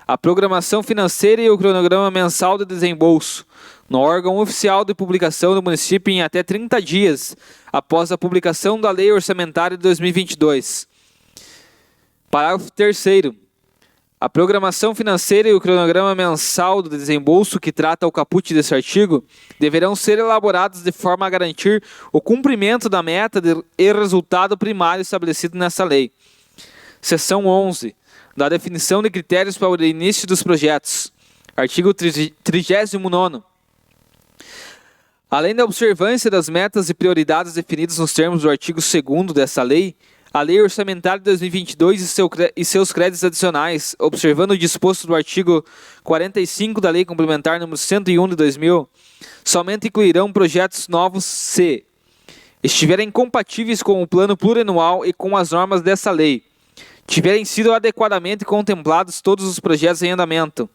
a programação financeira e o cronograma mensal de desembolso, no órgão oficial de publicação do município em até 30 dias após a publicação da Lei Orçamentária de 2022. Parágrafo 3º. A programação financeira e o cronograma mensal do desembolso que trata o caput desse artigo deverão ser elaborados de forma a garantir o cumprimento da meta e resultado primário estabelecido nessa lei. Seção 11. Da definição de critérios para o início dos projetos. Artigo 39º. Além da observância das metas e prioridades definidas nos termos do artigo 2º dessa lei, a Lei Orçamentária de 2022 e seus créditos adicionais, observando o disposto do artigo 45 da Lei Complementar número 101 de 2000, somente incluirão projetos novos se estiverem compatíveis com o plano plurianual e com as normas dessa lei, tiverem sido adequadamente contemplados todos os projetos em andamento,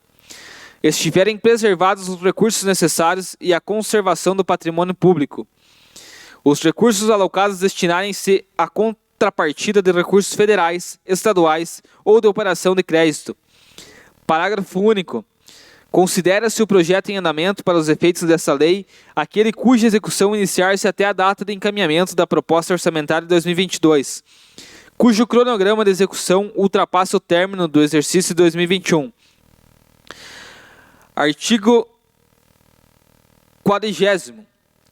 estiverem preservados os recursos necessários e a conservação do patrimônio público, os recursos alocados destinarem-se a contrapartida de recursos federais, estaduais ou de operação de crédito. Parágrafo único. Considera-se o projeto em andamento para os efeitos dessa lei aquele cuja execução iniciar-se até a data de encaminhamento da proposta orçamentária de 2022, cujo cronograma de execução ultrapassa o término do exercício 2021. Artigo 40º.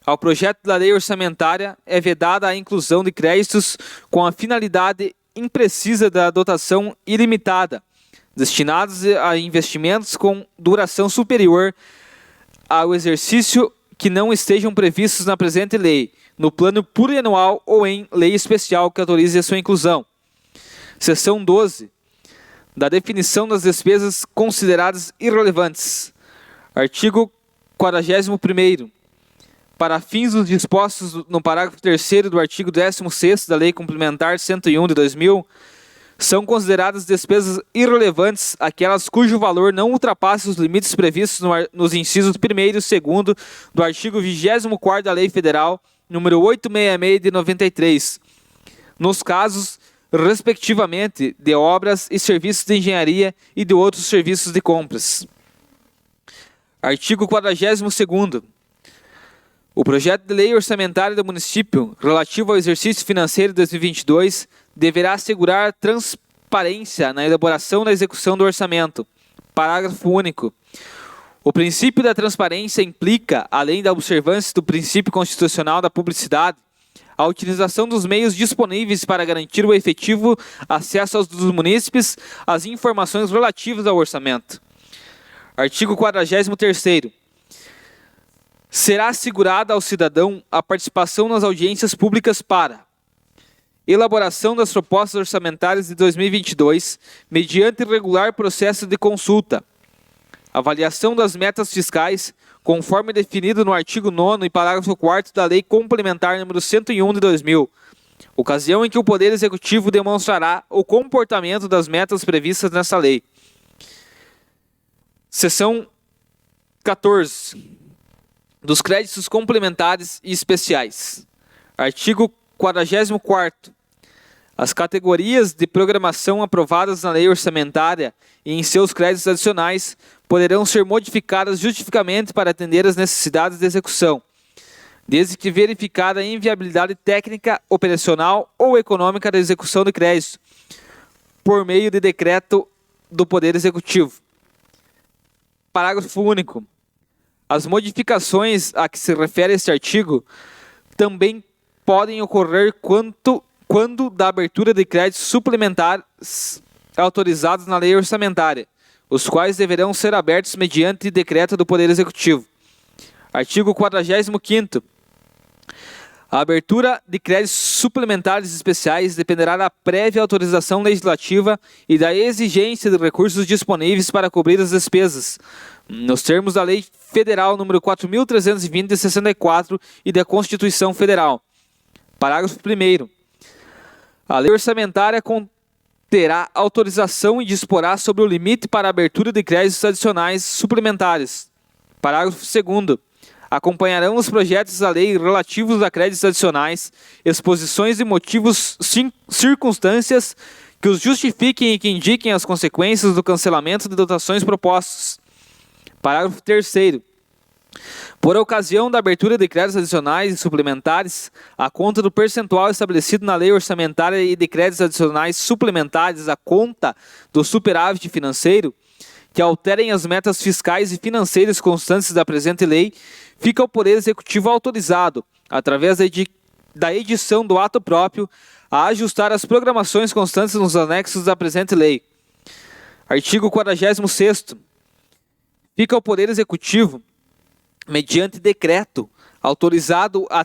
Ao projeto da lei orçamentária é vedada a inclusão de créditos com a finalidade imprecisa da dotação ilimitada, destinados a investimentos com duração superior ao exercício que não estejam previstos na presente lei, no plano plurianual ou em lei especial que autorize a sua inclusão. Seção 12. Da definição das despesas consideradas irrelevantes. Artigo 41º. para fins dos dispostos no parágrafo 3º do artigo 16º da Lei Complementar 101 de 2000, são consideradas despesas irrelevantes aquelas cujo valor não ultrapasse os limites previstos nos incisos 1º e 2º do artigo 24º da Lei Federal número 866 de 93, nos casos, respectivamente, de obras e serviços de engenharia e de outros serviços de compras. Artigo 42º. O projeto de lei orçamentária do município relativo ao exercício financeiro de 2022 deverá assegurar transparência na elaboração da execução do orçamento. Parágrafo único. O princípio da transparência implica, além da observância do princípio constitucional da publicidade, a utilização dos meios disponíveis para garantir o efetivo acesso dos munícipes às informações relativas ao orçamento. Artigo 43º. Será assegurada ao cidadão a participação nas audiências públicas para elaboração das propostas orçamentárias de 2022, mediante regular processo de consulta, avaliação das metas fiscais, conforme definido no artigo 9º e parágrafo 4º da Lei Complementar número 101 de 2000, ocasião em que o Poder Executivo demonstrará o comportamento das metas previstas nessa lei. Seção 14. Dos créditos complementares e especiais. Artigo 44º. As categorias de programação aprovadas na lei orçamentária e em seus créditos adicionais poderão ser modificadas justificamente para atender às necessidades de execução, desde que verificada a inviabilidade técnica, operacional ou econômica da execução de crédito, por meio de decreto do Poder Executivo. Parágrafo único. As modificações a que se refere este artigo também podem ocorrer quando da abertura de créditos suplementares autorizados na lei orçamentária, os quais deverão ser abertos mediante decreto do Poder Executivo. Artigo 45º. A abertura de créditos suplementares especiais dependerá da prévia autorização legislativa e da exigência de recursos disponíveis para cobrir as despesas, nos termos da Lei Federal número 4.320 de 64 e da Constituição Federal. Parágrafo 1º. A lei orçamentária terá autorização e disporá sobre o limite para a abertura de créditos adicionais suplementares. Parágrafo 2º. Acompanharão os projetos da lei relativos a créditos adicionais, exposições de motivos, circunstâncias que os justifiquem e que indiquem as consequências do cancelamento de dotações propostas. Parágrafo 3º. Por ocasião da abertura de créditos adicionais e suplementares, a conta do percentual estabelecido na lei orçamentária e de créditos adicionais suplementares à conta do superávit financeiro, que alterem as metas fiscais e financeiras constantes da presente lei, fica ao Poder Executivo autorizado, através da edição do ato próprio, a ajustar as programações constantes nos anexos da presente lei. Artigo 46º. Fica ao Poder Executivo, mediante decreto, autorizado a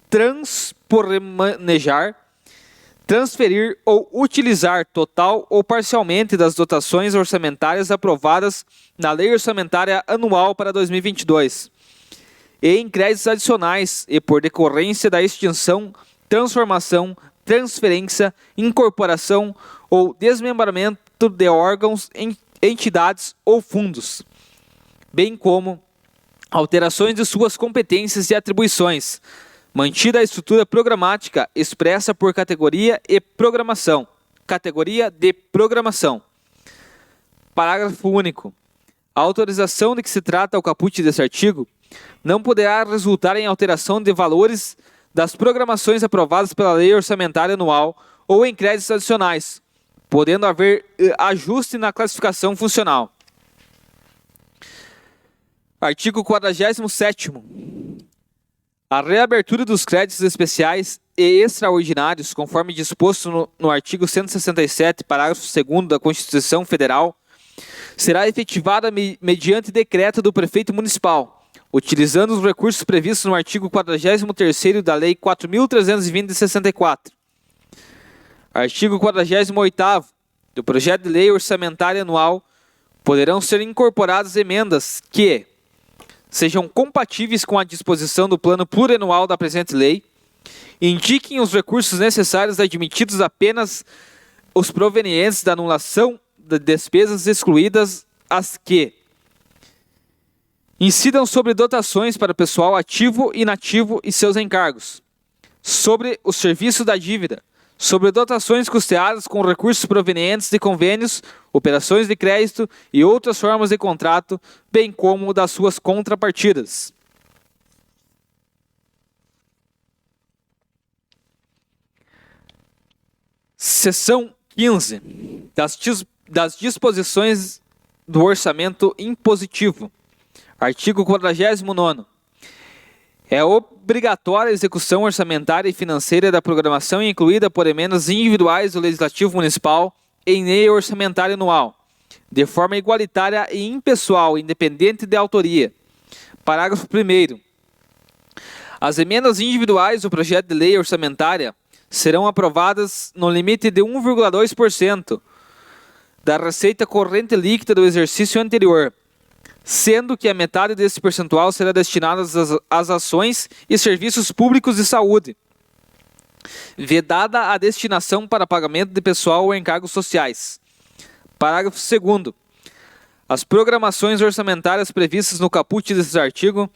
transpormanejar, transferir ou utilizar total ou parcialmente das dotações orçamentárias aprovadas na Lei Orçamentária Anual para 2022 e em créditos adicionais e por decorrência da extinção, transformação, transferência, incorporação ou desmembramento de órgãos, entidades ou fundos, bem como alterações de suas competências e atribuições, mantida a estrutura programática expressa por categoria e programação. Categoria de programação. Parágrafo único. A autorização de que se trata o caput deste artigo não poderá resultar em alteração de valores das programações aprovadas pela Lei Orçamentária Anual ou em créditos adicionais, podendo haver ajuste na classificação funcional. Artigo 47º. A reabertura dos créditos especiais e extraordinários, conforme disposto no artigo 167, parágrafo 2º da Constituição Federal, será efetivada mediante decreto do prefeito municipal, utilizando os recursos previstos no artigo 43º da Lei 4.320 de 64. Artigo 48º. Do projeto de lei orçamentária anual poderão ser incorporadas emendas que, sejam compatíveis com a disposição do plano plurianual da presente lei, indiquem os recursos necessários admitidos apenas os provenientes da anulação de despesas excluídas as que incidam sobre dotações para pessoal ativo, inativo e seus encargos, sobre o serviço da dívida, sobre dotações custeadas com recursos provenientes de convênios, operações de crédito e outras formas de contrato, bem como das suas contrapartidas. Seção 15. Das disposições do orçamento impositivo. Artigo 49º. É obrigatória a execução orçamentária e financeira da programação incluída por emendas individuais do Legislativo Municipal em lei orçamentária anual, de forma igualitária e impessoal, independente de autoria. Parágrafo 1º. As emendas individuais do projeto de lei orçamentária serão aprovadas no limite de 1,2% da receita corrente líquida do exercício anterior, sendo que a metade desse percentual será destinada às ações e serviços públicos de saúde, vedada a destinação para pagamento de pessoal ou encargos sociais. Parágrafo 2º. As programações orçamentárias previstas no caput desse artigo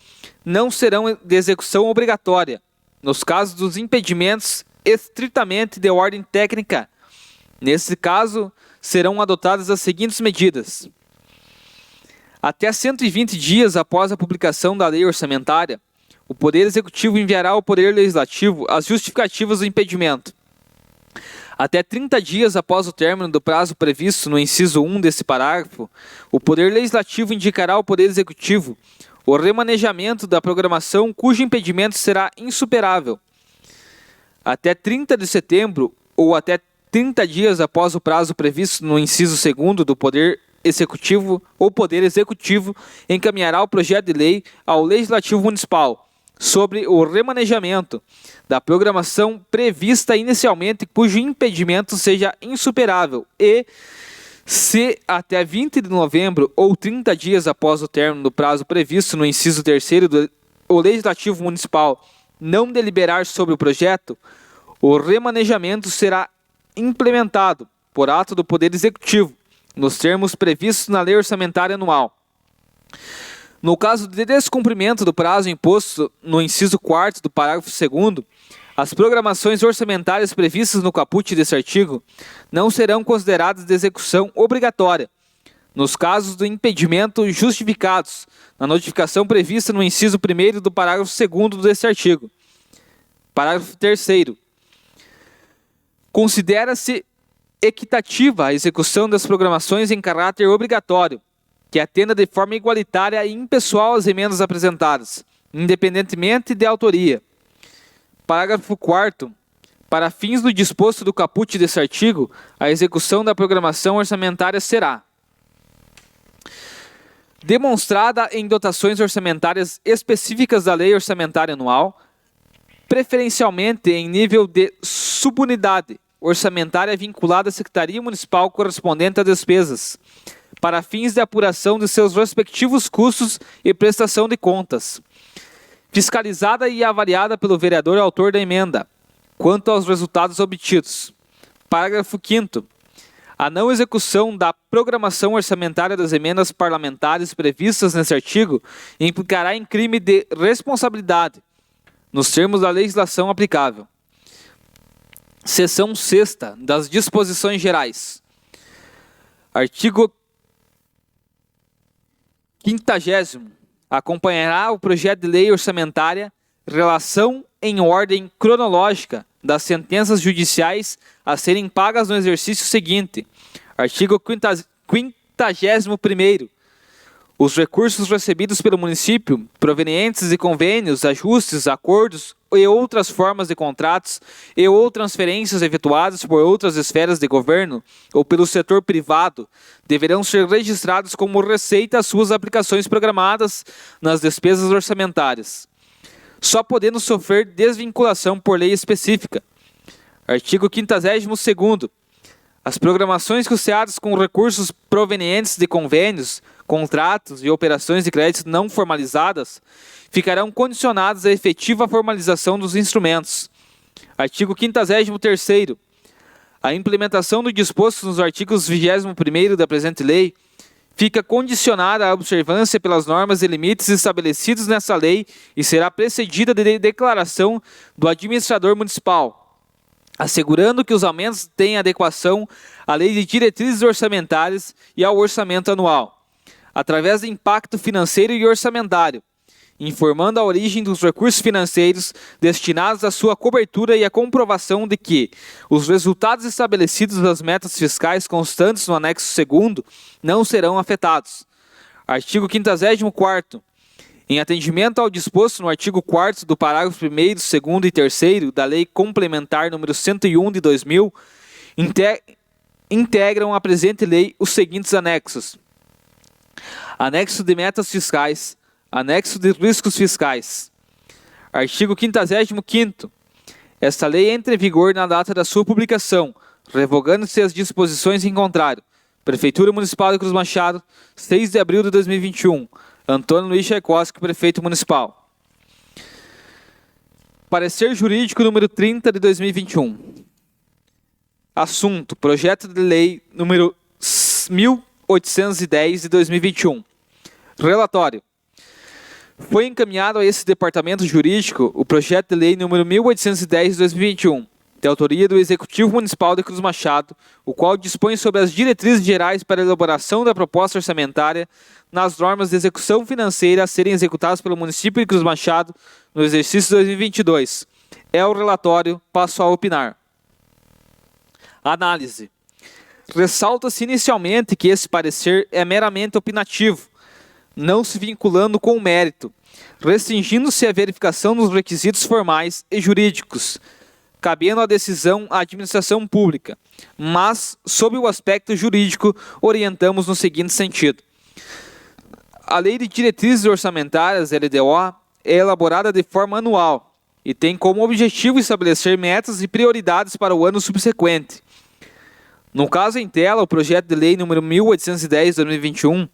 não serão de execução obrigatória, nos casos dos impedimentos estritamente de ordem técnica. Nesse caso, serão adotadas as seguintes medidas. Até 120 dias após a publicação da lei orçamentária, o Poder Executivo enviará ao Poder Legislativo as justificativas do impedimento. Até 30 dias após o término do prazo previsto no inciso 1 desse parágrafo, o Poder Legislativo indicará ao Poder Executivo o remanejamento da programação cujo impedimento será insuperável. Até 30 de setembro ou até 30 dias após o prazo previsto no inciso 2º do Poder Executivo ou Poder Executivo encaminhará o projeto de lei ao Legislativo Municipal sobre o remanejamento da programação prevista inicialmente cujo impedimento seja insuperável e, se até 20 de novembro ou 30 dias após o término do prazo previsto no inciso 3º do Legislativo Municipal não deliberar sobre o projeto, o remanejamento será implementado por ato do Poder Executivo, nos termos previstos na Lei Orçamentária Anual. No caso de descumprimento do prazo imposto no inciso 4º do parágrafo 2º, as programações orçamentárias previstas no caput desse artigo não serão consideradas de execução obrigatória, nos casos do impedimento justificados na notificação prevista no inciso 1º do parágrafo 2º deste artigo. Parágrafo 3º. Considera-se equitativa a execução das programações em caráter obrigatório, que atenda de forma igualitária e impessoal às emendas apresentadas, independentemente de autoria. Parágrafo 4º. Para fins do disposto do caput desse artigo, a execução da programação orçamentária será demonstrada em dotações orçamentárias específicas da Lei Orçamentária Anual, preferencialmente em nível de subunidade orçamentária vinculada à Secretaria Municipal correspondente a despesas, para fins de apuração de seus respectivos custos e prestação de contas, fiscalizada e avaliada pelo vereador autor da emenda, quanto aos resultados obtidos. Parágrafo 5º. A não execução da programação orçamentária das emendas parlamentares previstas nesse artigo implicará em crime de responsabilidade, nos termos da legislação aplicável. Seção 6ª das disposições gerais. Artigo 50º. Acompanhará o projeto de lei orçamentária relação em ordem cronológica das sentenças judiciais a serem pagas no exercício seguinte. Artigo 51º. Os recursos recebidos pelo município, provenientes de convênios, ajustes, acordos e outras formas de contratos e ou transferências efetuadas por outras esferas de governo ou pelo setor privado, deverão ser registrados como receita às suas aplicações programadas nas despesas orçamentárias, só podendo sofrer desvinculação por lei específica. Artigo 52º. As programações custeadas com recursos provenientes de convênios, contratos e operações de crédito não formalizadas ficarão condicionadas à efetiva formalização dos instrumentos. Artigo 53º. A implementação do disposto nos artigos 21º da presente lei fica condicionada à observância pelas normas e limites estabelecidos nessa lei e será precedida de declaração do administrador municipal, assegurando que os aumentos têm adequação à lei de diretrizes orçamentárias e ao orçamento anual, através de impacto financeiro e orçamentário, informando a origem dos recursos financeiros destinados à sua cobertura e a comprovação de que os resultados estabelecidos das metas fiscais constantes no anexo 2º não serão afetados. Artigo 54º. Em atendimento ao disposto no artigo 4º do parágrafo 1º, 2º e 3º da Lei Complementar número 101 de 2000, integram a presente lei os seguintes anexos: Anexo de metas fiscais, Anexo de riscos fiscais. Artigo 55º. Esta lei entra em vigor na data da sua publicação, revogando-se as disposições em contrário. Prefeitura Municipal de Cruz Machado, 6 de abril de 2021. Antônio Luiz Tchaikovsky, Prefeito Municipal. Parecer Jurídico número 30 de 2021. Assunto: Projeto de Lei número 1810 de 2021. Relatório: foi encaminhado a esse Departamento Jurídico o projeto de lei número 1810 de 2021, de autoria do Executivo Municipal de Cruz Machado, o qual dispõe sobre as diretrizes gerais para a elaboração da proposta orçamentária nas normas de execução financeira a serem executadas pelo município de Cruz Machado no exercício 2022. É o relatório, passo a opinar. Análise. Ressalta-se inicialmente que esse parecer é meramente opinativo, não se vinculando com o mérito, restringindo-se à verificação dos requisitos formais e jurídicos, cabendo a decisão à administração pública, mas, sob o aspecto jurídico, orientamos no seguinte sentido. A Lei de Diretrizes Orçamentárias, LDO, é elaborada de forma anual e tem como objetivo estabelecer metas e prioridades para o ano subsequente. No caso em tela, o projeto de lei número 1810 de 2021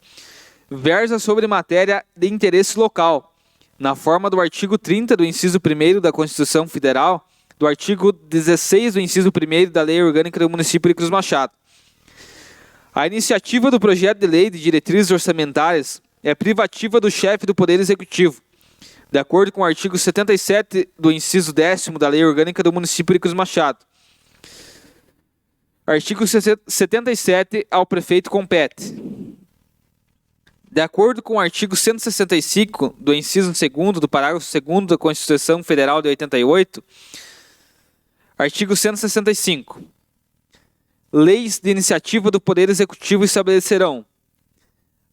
versa sobre matéria de interesse local, na forma do artigo 30 do inciso 1º da Constituição Federal, do artigo 16 do inciso 1º da Lei Orgânica do Município de Cruz Machado. A iniciativa do projeto de lei de diretrizes orçamentárias é privativa do chefe do Poder Executivo, de acordo com o artigo 77 do inciso 10º da Lei Orgânica do Município de Cruz Machado. Artigo 77, ao prefeito compete. De acordo com o artigo 165 do inciso 2º do parágrafo 2º da Constituição Federal de 88, artigo 165. Leis de iniciativa do Poder Executivo estabelecerão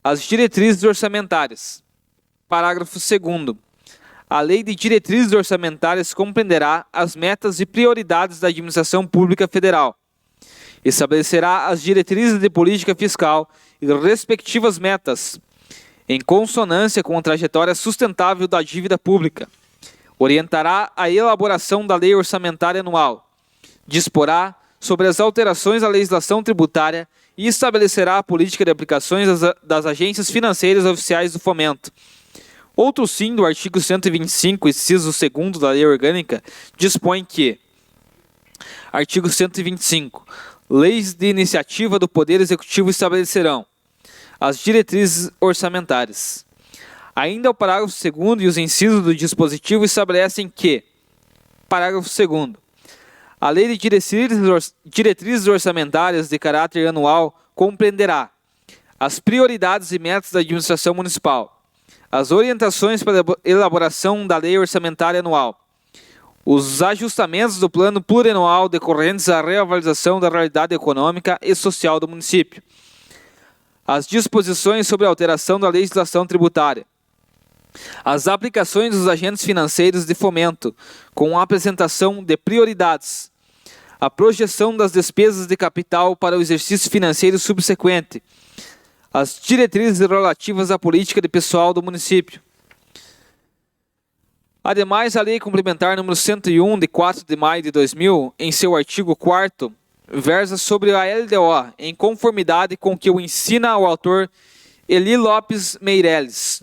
as diretrizes orçamentárias. Parágrafo 2º. A Lei de Diretrizes Orçamentárias compreenderá as metas e prioridades da administração pública federal. Estabelecerá as diretrizes de política fiscal e respectivas metas, em consonância com a trajetória sustentável da dívida pública. Orientará a elaboração da lei orçamentária anual. Disporá sobre as alterações à legislação tributária e estabelecerá a política de aplicações das agências financeiras oficiais do fomento. Outro sim do artigo 125, inciso 2º da Lei Orgânica, dispõe que: artigo 125. Leis de iniciativa do Poder Executivo estabelecerão as diretrizes orçamentárias. Ainda o parágrafo 2º e os incisos do dispositivo estabelecem que: parágrafo 2º. A Lei de Diretrizes Orçamentárias de caráter anual compreenderá as prioridades e metas da administração municipal, as orientações para a elaboração da lei orçamentária anual, os ajustamentos do plano plurianual decorrentes da reavaliação da realidade econômica e social do município, as disposições sobre a alteração da legislação tributária, as aplicações dos agentes financeiros de fomento, com a apresentação de prioridades, a projeção das despesas de capital para o exercício financeiro subsequente, as diretrizes relativas à política de pessoal do município. Ademais, a Lei Complementar número 101, de 4 de maio de 2000, em seu artigo 4º, versa sobre a LDO, em conformidade com o que o ensina o autor Eli Lopes Meireles.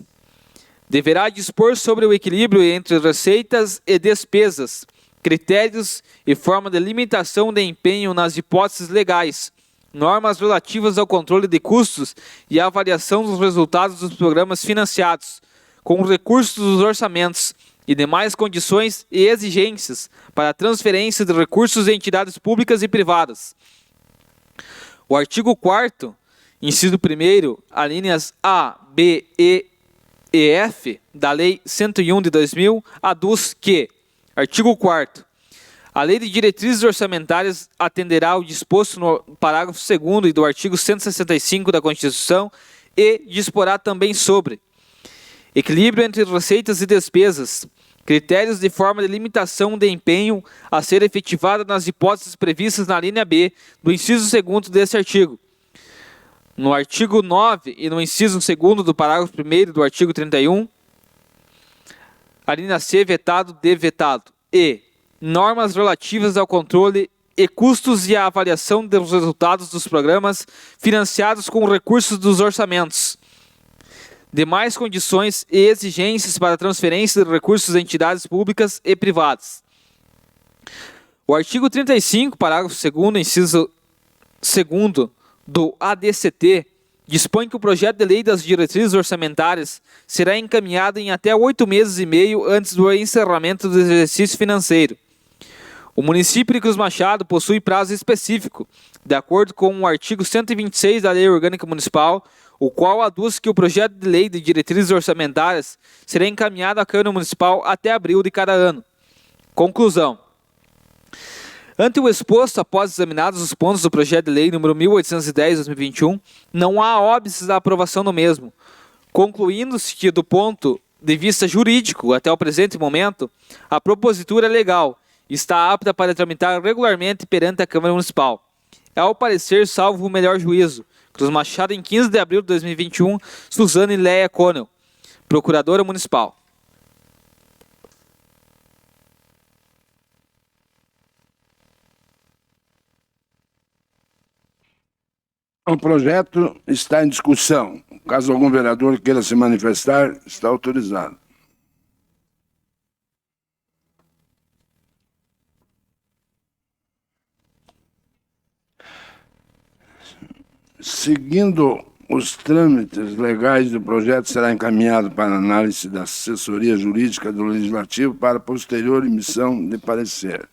Deverá dispor sobre o equilíbrio entre receitas e despesas, critérios e forma de limitação de empenho nas hipóteses legais, normas relativas ao controle de custos e à avaliação dos resultados dos programas financiados, com recursos dos orçamentos e demais condições e exigências para a transferência de recursos de entidades públicas e privadas. O artigo 4º, inciso 1º, alíneas A, B, E e F da Lei 101 de 2000, aduz que, artigo 4º, a Lei de Diretrizes Orçamentárias atenderá ao disposto no parágrafo 2º e do artigo 165 da Constituição e disporá também sobre equilíbrio entre receitas e despesas, critérios de forma de limitação de empenho a ser efetivada nas hipóteses previstas na linha B do inciso 2º deste artigo. No artigo 9 e no inciso 2º do parágrafo 1º do artigo 31, a linha C, vetado, D, vetado. E normas relativas ao controle e custos e à avaliação dos resultados dos programas financiados com recursos dos orçamentos. Demais condições e exigências para a transferência de recursos a entidades públicas e privadas. O artigo 35, parágrafo 2º, inciso 2º do ADCT, dispõe que o projeto de lei das diretrizes orçamentárias será encaminhado em até 8 meses e meio antes do encerramento do exercício financeiro. O município de Cruz Machado possui prazo específico, de acordo com o artigo 126 da Lei Orgânica Municipal, o qual aduz que o projeto de lei de diretrizes orçamentárias será encaminhado à Câmara Municipal até abril de cada ano. Conclusão. Ante o exposto, após examinados os pontos do projeto de lei número 1810/2021, não há óbices à aprovação do mesmo, concluindo-se que, do ponto de vista jurídico, até o presente momento, a propositura é legal e está apta para tramitar regularmente perante a Câmara Municipal. É ao parecer, salvo o melhor juízo, Cruz Machado, em 15 de abril de 2021, Suzane Leia Conel, Procuradora Municipal. O projeto está em discussão. Caso algum vereador queira se manifestar, está autorizado. Seguindo os trâmites legais do projeto, será encaminhado para análise da assessoria jurídica do Legislativo para posterior emissão de parecer.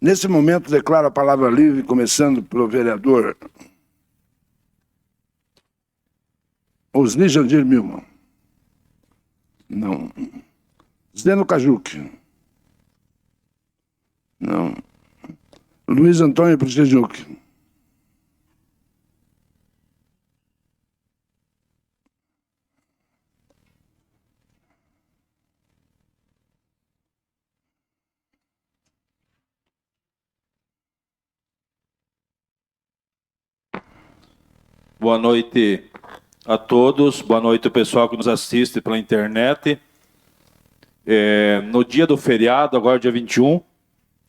Nesse momento, declaro a palavra livre, começando pelo vereador Osni Jandir Milman. Não. Zdeno Cajuc. Não. Luiz Antônio Prichejuk. Boa noite a todos, boa noite ao pessoal que nos assiste pela internet. No dia do feriado, agora dia 21,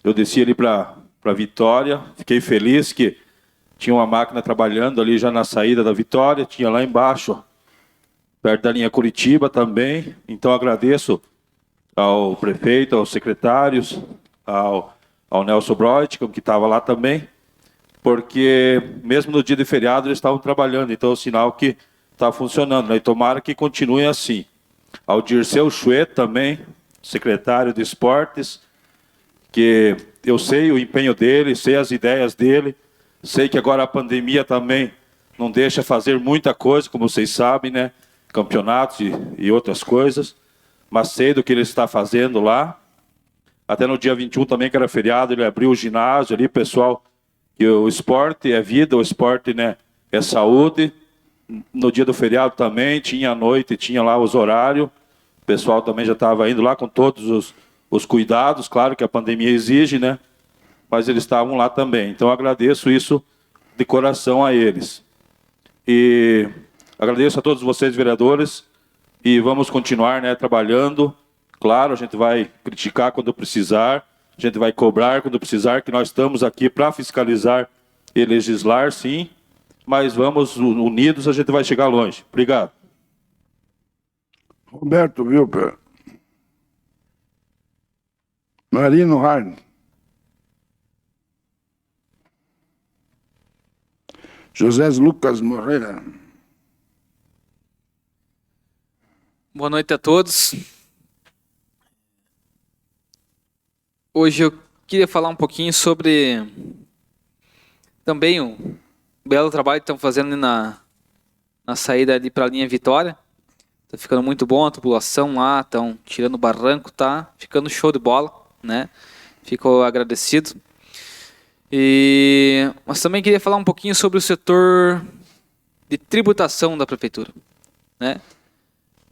eu desci ali para Vitória, fiquei feliz que tinha uma máquina trabalhando ali já na saída da Vitória, tinha lá embaixo, perto da linha Curitiba também, então agradeço ao prefeito, aos secretários, ao Nelson Broitman, que estava lá também, porque mesmo no dia de feriado eles estavam trabalhando, então é um sinal que está funcionando, né? E tomara que continue assim. Ao Dirceu Chuet também, secretário de Esportes, que eu sei o empenho dele, sei as ideias dele, sei que agora a pandemia também não deixa fazer muita coisa, como vocês sabem, né? Campeonatos e outras coisas, mas sei do que ele está fazendo lá. Até no dia 21 também, que era feriado, ele abriu o ginásio ali, pessoal, que o esporte é vida, o esporte, né, é saúde. No dia do feriado também, tinha a noite, tinha lá os horários, o pessoal também já estava indo lá com todos os cuidados, claro que a pandemia exige, né? Mas eles estavam lá também. Então, agradeço isso de coração a eles. E agradeço a todos vocês, vereadores, e vamos continuar, né, trabalhando. Claro, a gente vai criticar quando precisar, A gente vai cobrar quando precisar, que nós estamos aqui para fiscalizar e legislar, sim, mas vamos unidos, a gente vai chegar longe. Obrigado. Roberto Wilper. Marino Harn. José Lucas Moreira. Boa noite a todos. Hoje eu queria falar um pouquinho sobre também o belo trabalho que estão fazendo ali na saída ali para a linha Vitória. Tá ficando muito bom a tubulação lá, estão tirando o barranco, tá ficando show de bola, né? Fico agradecido. Mas também queria falar um pouquinho sobre o setor de tributação da prefeitura, né?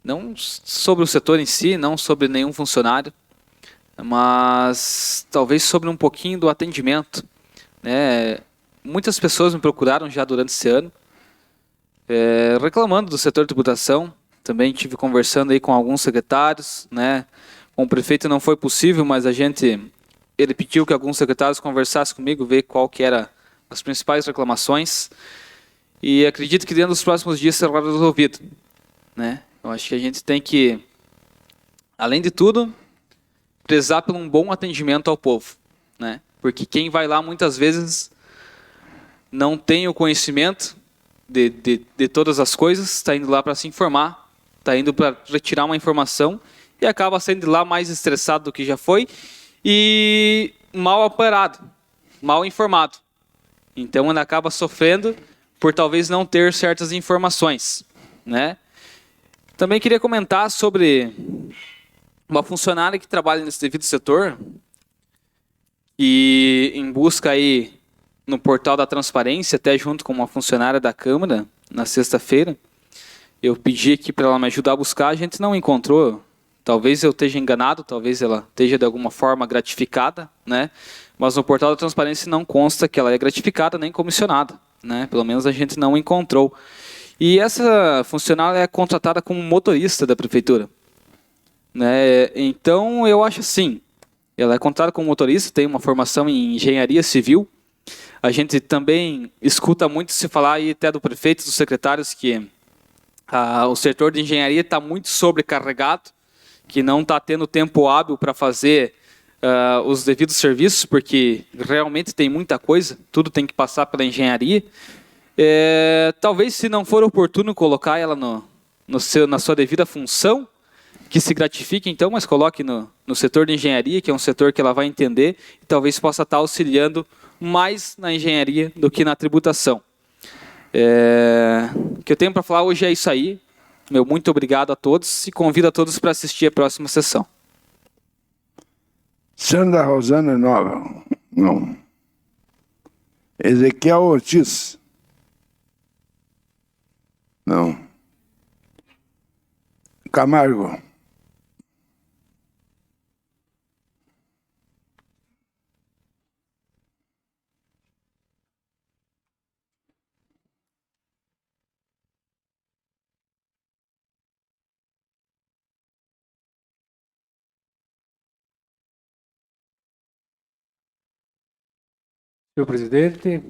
Não sobre o setor em si, não sobre nenhum funcionário, mas talvez sobre um pouquinho do atendimento, né? Muitas pessoas me procuraram já durante esse ano, reclamando do setor de tributação. Também tive conversando aí com alguns secretários, né? Com o prefeito não foi possível, mas ele pediu que alguns secretários conversassem comigo, ver qual que era as principais reclamações, e acredito que dentro dos próximos dias será resolvido, né? Eu acho que a gente tem que, além de tudo, prezar por um bom atendimento ao povo, né? Porque quem vai lá muitas vezes não tem o conhecimento de todas as coisas, está indo lá para se informar, está indo para retirar uma informação e acaba saindo lá mais estressado do que já foi e mal aparado, mal informado. Então ele acaba sofrendo por talvez não ter certas informações, né? Também queria comentar sobre uma funcionária que trabalha nesse devido setor e em busca aí no portal da transparência, até junto com uma funcionária da Câmara, na sexta-feira, eu pedi aqui para ela me ajudar a buscar, a gente não encontrou. Talvez eu esteja enganado, talvez ela esteja de alguma forma gratificada, né? Mas no portal da transparência não consta que ela é gratificada nem comissionada, né? Pelo menos a gente não encontrou. E essa funcionária é contratada como motorista da prefeitura, né? Então eu acho assim, ela é contratada como motorista, tem uma formação em engenharia civil. A gente também escuta muito se falar aí até do prefeito, dos secretários, que o setor de engenharia está muito sobrecarregado, que não está tendo tempo hábil para fazer os devidos serviços, porque realmente tem muita coisa, tudo tem que passar pela engenharia. Talvez, se não for oportuno colocar ela na sua devida função, que se gratifique então, mas coloque no setor de engenharia, que é um setor que ela vai entender, e talvez possa estar auxiliando mais na engenharia do que na tributação. O que eu tenho para falar hoje é isso aí. Meu muito obrigado a todos e convido a todos para assistir a próxima sessão. Sandra Rosana Nova. Não. Ezequiel Ortiz. Não. Camargo. Senhor presidente,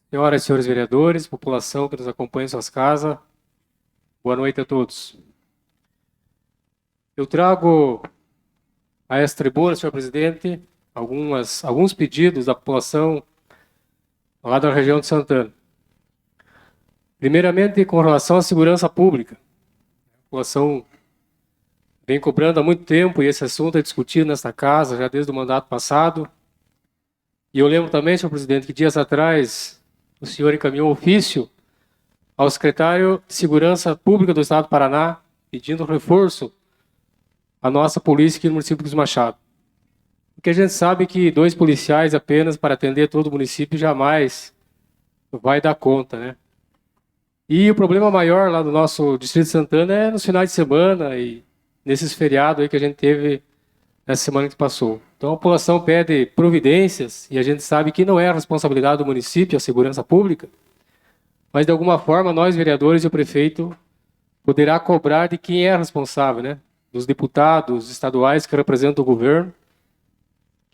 senhoras e senhores vereadores, população que nos acompanha em suas casas, boa noite a todos. Eu trago a esta tribuna, senhor presidente, alguns pedidos da população lá da região de Santana. Primeiramente, com relação à segurança pública. A população vem cobrando há muito tempo e esse assunto é discutido nesta casa já desde o mandato passado. E eu lembro também, senhor presidente, que dias atrás o senhor encaminhou ofício ao secretário de Segurança Pública do Estado do Paraná, pedindo reforço à nossa polícia aqui no município dos Machado. Porque a gente sabe que 2 policiais apenas para atender todo o município jamais vai dar conta, né? E o problema maior lá do nosso Distrito de Santana é nos finais de semana e nesses feriados aí que a gente teve nessa semana que passou. Então a população pede providências e a gente sabe que não é a responsabilidade do município a segurança pública, mas de alguma forma nós, vereadores e o prefeito, poderá cobrar de quem é responsável, né? Dos deputados estaduais que representam o governo,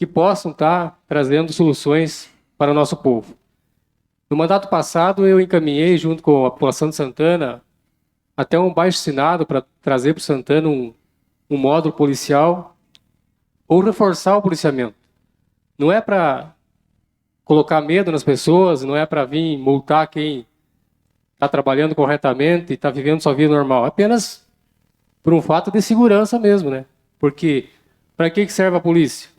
que possam estar trazendo soluções para o nosso povo. No mandato passado, eu encaminhei, junto com a população de Santana, até um abaixo-assinado para trazer para o Santana um módulo policial ou reforçar o policiamento. Não é para colocar medo nas pessoas, não é para vir multar quem está trabalhando corretamente e está vivendo sua vida normal. É apenas por um fato de segurança mesmo, né? Porque para que serve a polícia?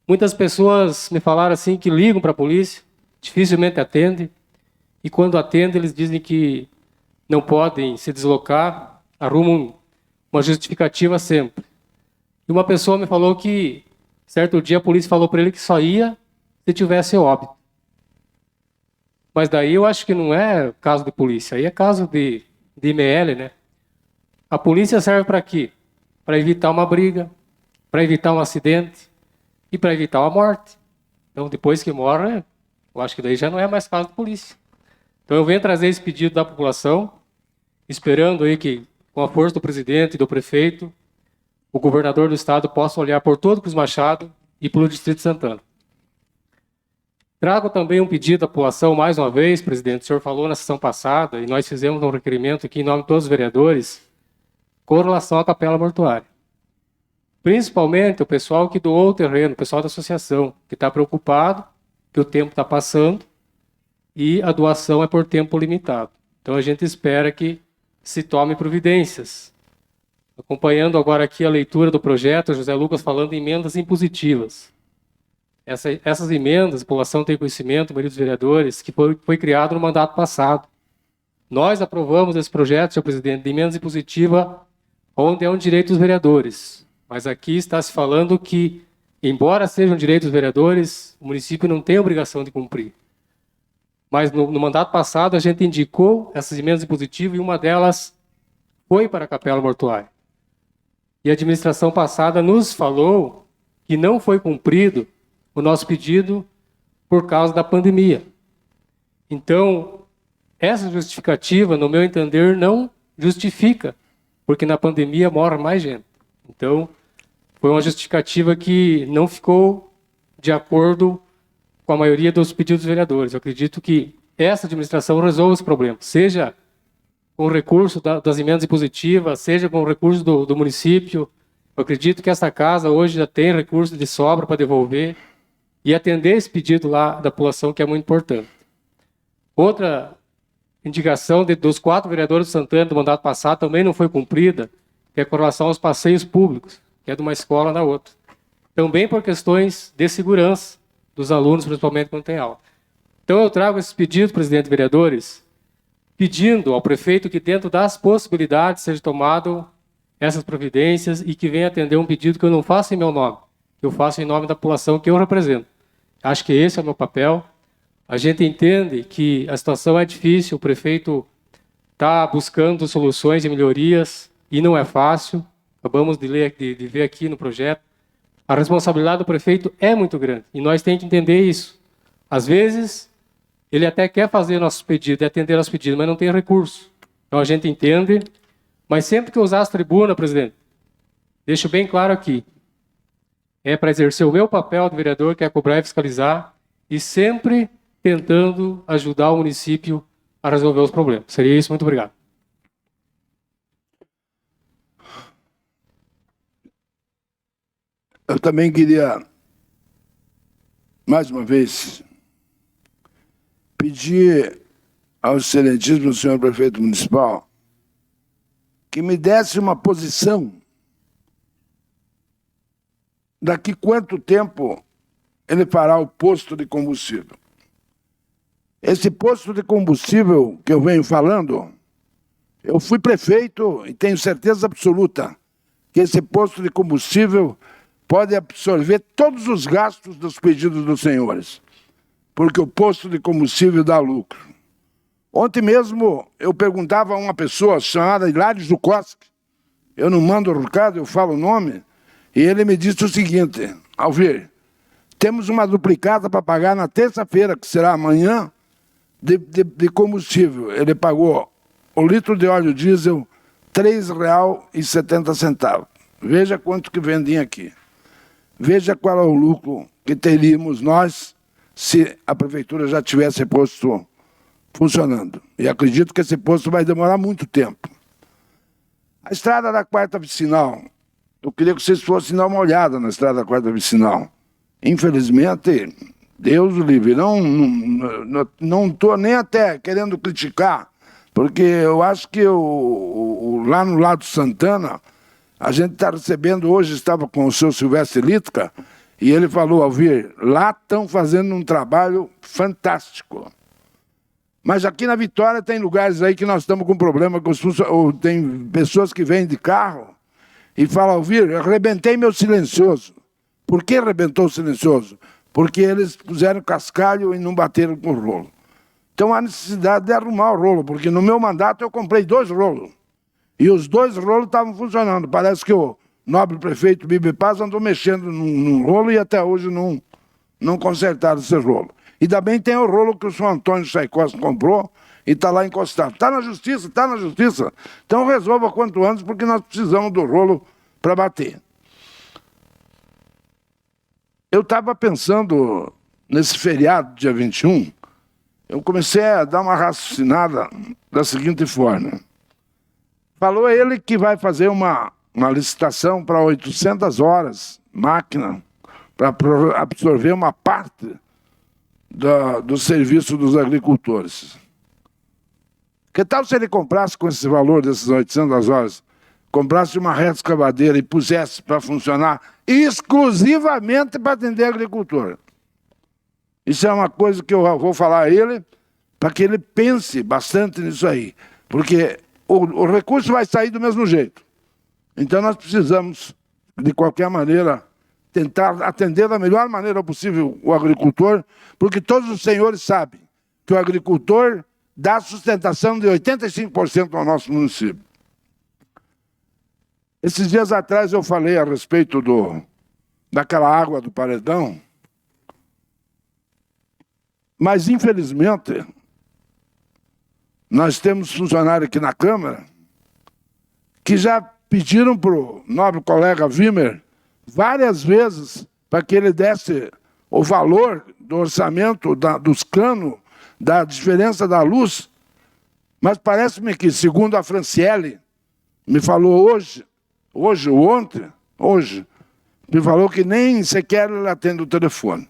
Muitas pessoas me falaram assim que ligam para a polícia, dificilmente atendem, e quando atendem eles dizem que não podem se deslocar, arrumam uma justificativa sempre. E uma pessoa me falou que, certo dia, a polícia falou para ele que só ia se tivesse óbito. Mas daí eu acho que não é caso de polícia, aí é caso de IML, né? A polícia serve para quê? Para evitar uma briga, para evitar um acidente e para evitar uma morte. Então, depois que morre, eu acho que daí já não é mais caso de polícia. Então, eu venho trazer esse pedido da população, esperando aí que, com a força do presidente e do prefeito, o governador do estado possa olhar por todo o Cruz Machado e pelo Distrito de Santana. Trago também um pedido da população, mais uma vez, presidente. O senhor falou na sessão passada, e nós fizemos um requerimento aqui em nome de todos os vereadores, com relação à capela mortuária. Principalmente o pessoal que doou o terreno, o pessoal da associação, que está preocupado, que o tempo está passando, e a doação é por tempo limitado. Então a gente espera que se tome providências. Acompanhando agora aqui a leitura do projeto, José Lucas falando em emendas impositivas. Essas emendas, a população tem conhecimento, a maioria dos vereadores, que foi criado no mandato passado. Nós aprovamos esse projeto, senhor presidente, de emendas impositiva, onde é um direito dos vereadores. Mas aqui está se falando que, embora seja um direito dos vereadores, o município não tem obrigação de cumprir. Mas no mandato passado a gente indicou essas emendas impositivas e uma delas foi para a capela mortuária. E a administração passada nos falou que não foi cumprido o nosso pedido por causa da pandemia. Então, essa justificativa, no meu entender, não justifica, porque na pandemia morre mais gente. Então, foi uma justificativa que não ficou de acordo com a maioria dos pedidos dos vereadores. Eu acredito que essa administração resolve esse problema, seja com o recurso das emendas impositivas, seja com o recurso do município. Eu acredito que essa casa hoje já tem recurso de sobra para devolver e atender esse pedido lá da população, que é muito importante. Outra indicação dos 4 vereadores de Santana do mandato passado também não foi cumprida, que é com relação aos passeios públicos, que é de uma escola na outra. Também por questões de segurança dos alunos, principalmente quando tem aula. Então eu trago esses pedidos, presidente e vereadores, pedindo ao prefeito que dentro das possibilidades seja tomado essas providências e que venha atender um pedido que eu não faço em meu nome, que eu faço em nome da população que eu represento. Acho que esse é o meu papel. A gente entende que a situação é difícil, o prefeito está buscando soluções e melhorias e não é fácil. Acabamos de ver aqui no projeto. A responsabilidade do prefeito é muito grande e nós temos que entender isso. Às vezes, ele até quer fazer nossos pedidos e atender nossos pedidos, mas não tem recurso. Então a gente entende, mas sempre que eu usar as tribunas, presidente, deixo bem claro aqui, é para exercer o meu papel de vereador, que é cobrar e fiscalizar, e sempre tentando ajudar o município a resolver os problemas. Seria isso, muito obrigado. Eu também queria, mais uma vez, pedir ao excelentíssimo senhor prefeito municipal que me desse uma posição daqui quanto tempo ele fará o posto de combustível. Esse posto de combustível que eu venho falando, eu fui prefeito e tenho certeza absoluta que esse posto de combustível pode absorver todos os gastos dos pedidos dos senhores, porque o posto de combustível dá lucro. Ontem mesmo eu perguntava a uma pessoa chamada Hilário Zukoski, eu não mando o recado, eu falo o nome, e ele me disse o seguinte: Alvir, temos uma duplicata para pagar na terça-feira, que será amanhã, de combustível. Ele pagou o litro de óleo diesel R$ 3,70. Veja quanto que vendem aqui. Veja qual é o lucro que teríamos nós se a prefeitura já tivesse posto funcionando. E acredito que esse posto vai demorar muito tempo. A estrada da quarta vicinal, eu queria que vocês fossem dar uma olhada na estrada da quarta vicinal. Infelizmente, Deus o livre, não estou nem até querendo criticar, porque eu acho que lá no lado Santana, a gente está recebendo, hoje estava com o seu Silvestre Litka, e ele falou, Alvir, lá estão fazendo um trabalho fantástico. Mas aqui na Vitória tem lugares aí que nós estamos com problema, ou tem pessoas que vêm de carro e falam, Alvir, eu arrebentei meu silencioso. Por que arrebentou o silencioso? Porque eles puseram cascalho e não bateram com o rolo. Então há necessidade de arrumar o rolo, porque no meu mandato eu comprei 2 rolos. E os 2 rolos estavam funcionando. Parece que o nobre prefeito Bibi Paz andou mexendo num rolo e até hoje não consertaram esse rolo. E também tem o rolo que o senhor Antônio Chaikovski comprou e está lá encostado. Está na justiça, está na justiça. Então resolva quanto antes, porque nós precisamos do rolo para bater. Eu estava pensando, nesse feriado, dia 21, eu comecei a dar uma raciocinada da seguinte forma. Falou ele que vai fazer uma licitação para 800 horas, máquina, para absorver uma parte do serviço dos agricultores. Que tal se ele comprasse com esse valor dessas 800 horas, comprasse uma reta escavadeira e pusesse para funcionar exclusivamente para atender agricultor? Isso é uma coisa que eu vou falar a ele, para que ele pense bastante nisso aí. Porque o recurso vai sair do mesmo jeito. Então nós precisamos, de qualquer maneira, tentar atender da melhor maneira possível o agricultor, porque todos os senhores sabem que o agricultor dá sustentação de 85% ao nosso município. Esses dias atrás eu falei a respeito daquela água do paredão, mas infelizmente nós temos funcionário aqui na Câmara que já pediram para o nobre colega Wimmer várias vezes para que ele desse o valor do orçamento dos canos, da diferença da luz, mas parece-me que, segundo a Franciele, me falou hoje ou ontem, me falou que nem sequer ele atende o telefone.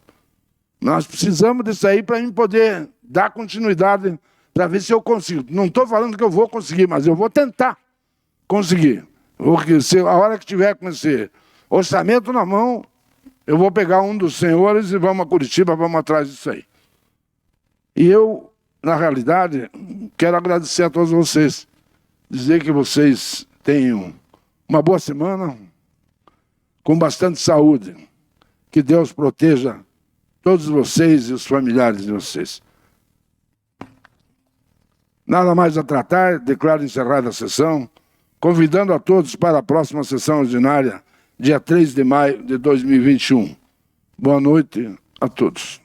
Nós precisamos disso aí para mim poder dar continuidade, para ver se eu consigo. Não estou falando que eu vou conseguir, mas eu vou tentar conseguir. Porque a hora que tiver com esse orçamento na mão, eu vou pegar um dos senhores e vamos a Curitiba, vamos atrás disso aí. E eu, na realidade, quero agradecer a todos vocês, dizer que vocês tenham uma boa semana, com bastante saúde. Que Deus proteja todos vocês e os familiares de vocês. Nada mais a tratar, declaro encerrada a sessão, convidando a todos para a próxima sessão ordinária, dia 3 de maio de 2021. Boa noite a todos.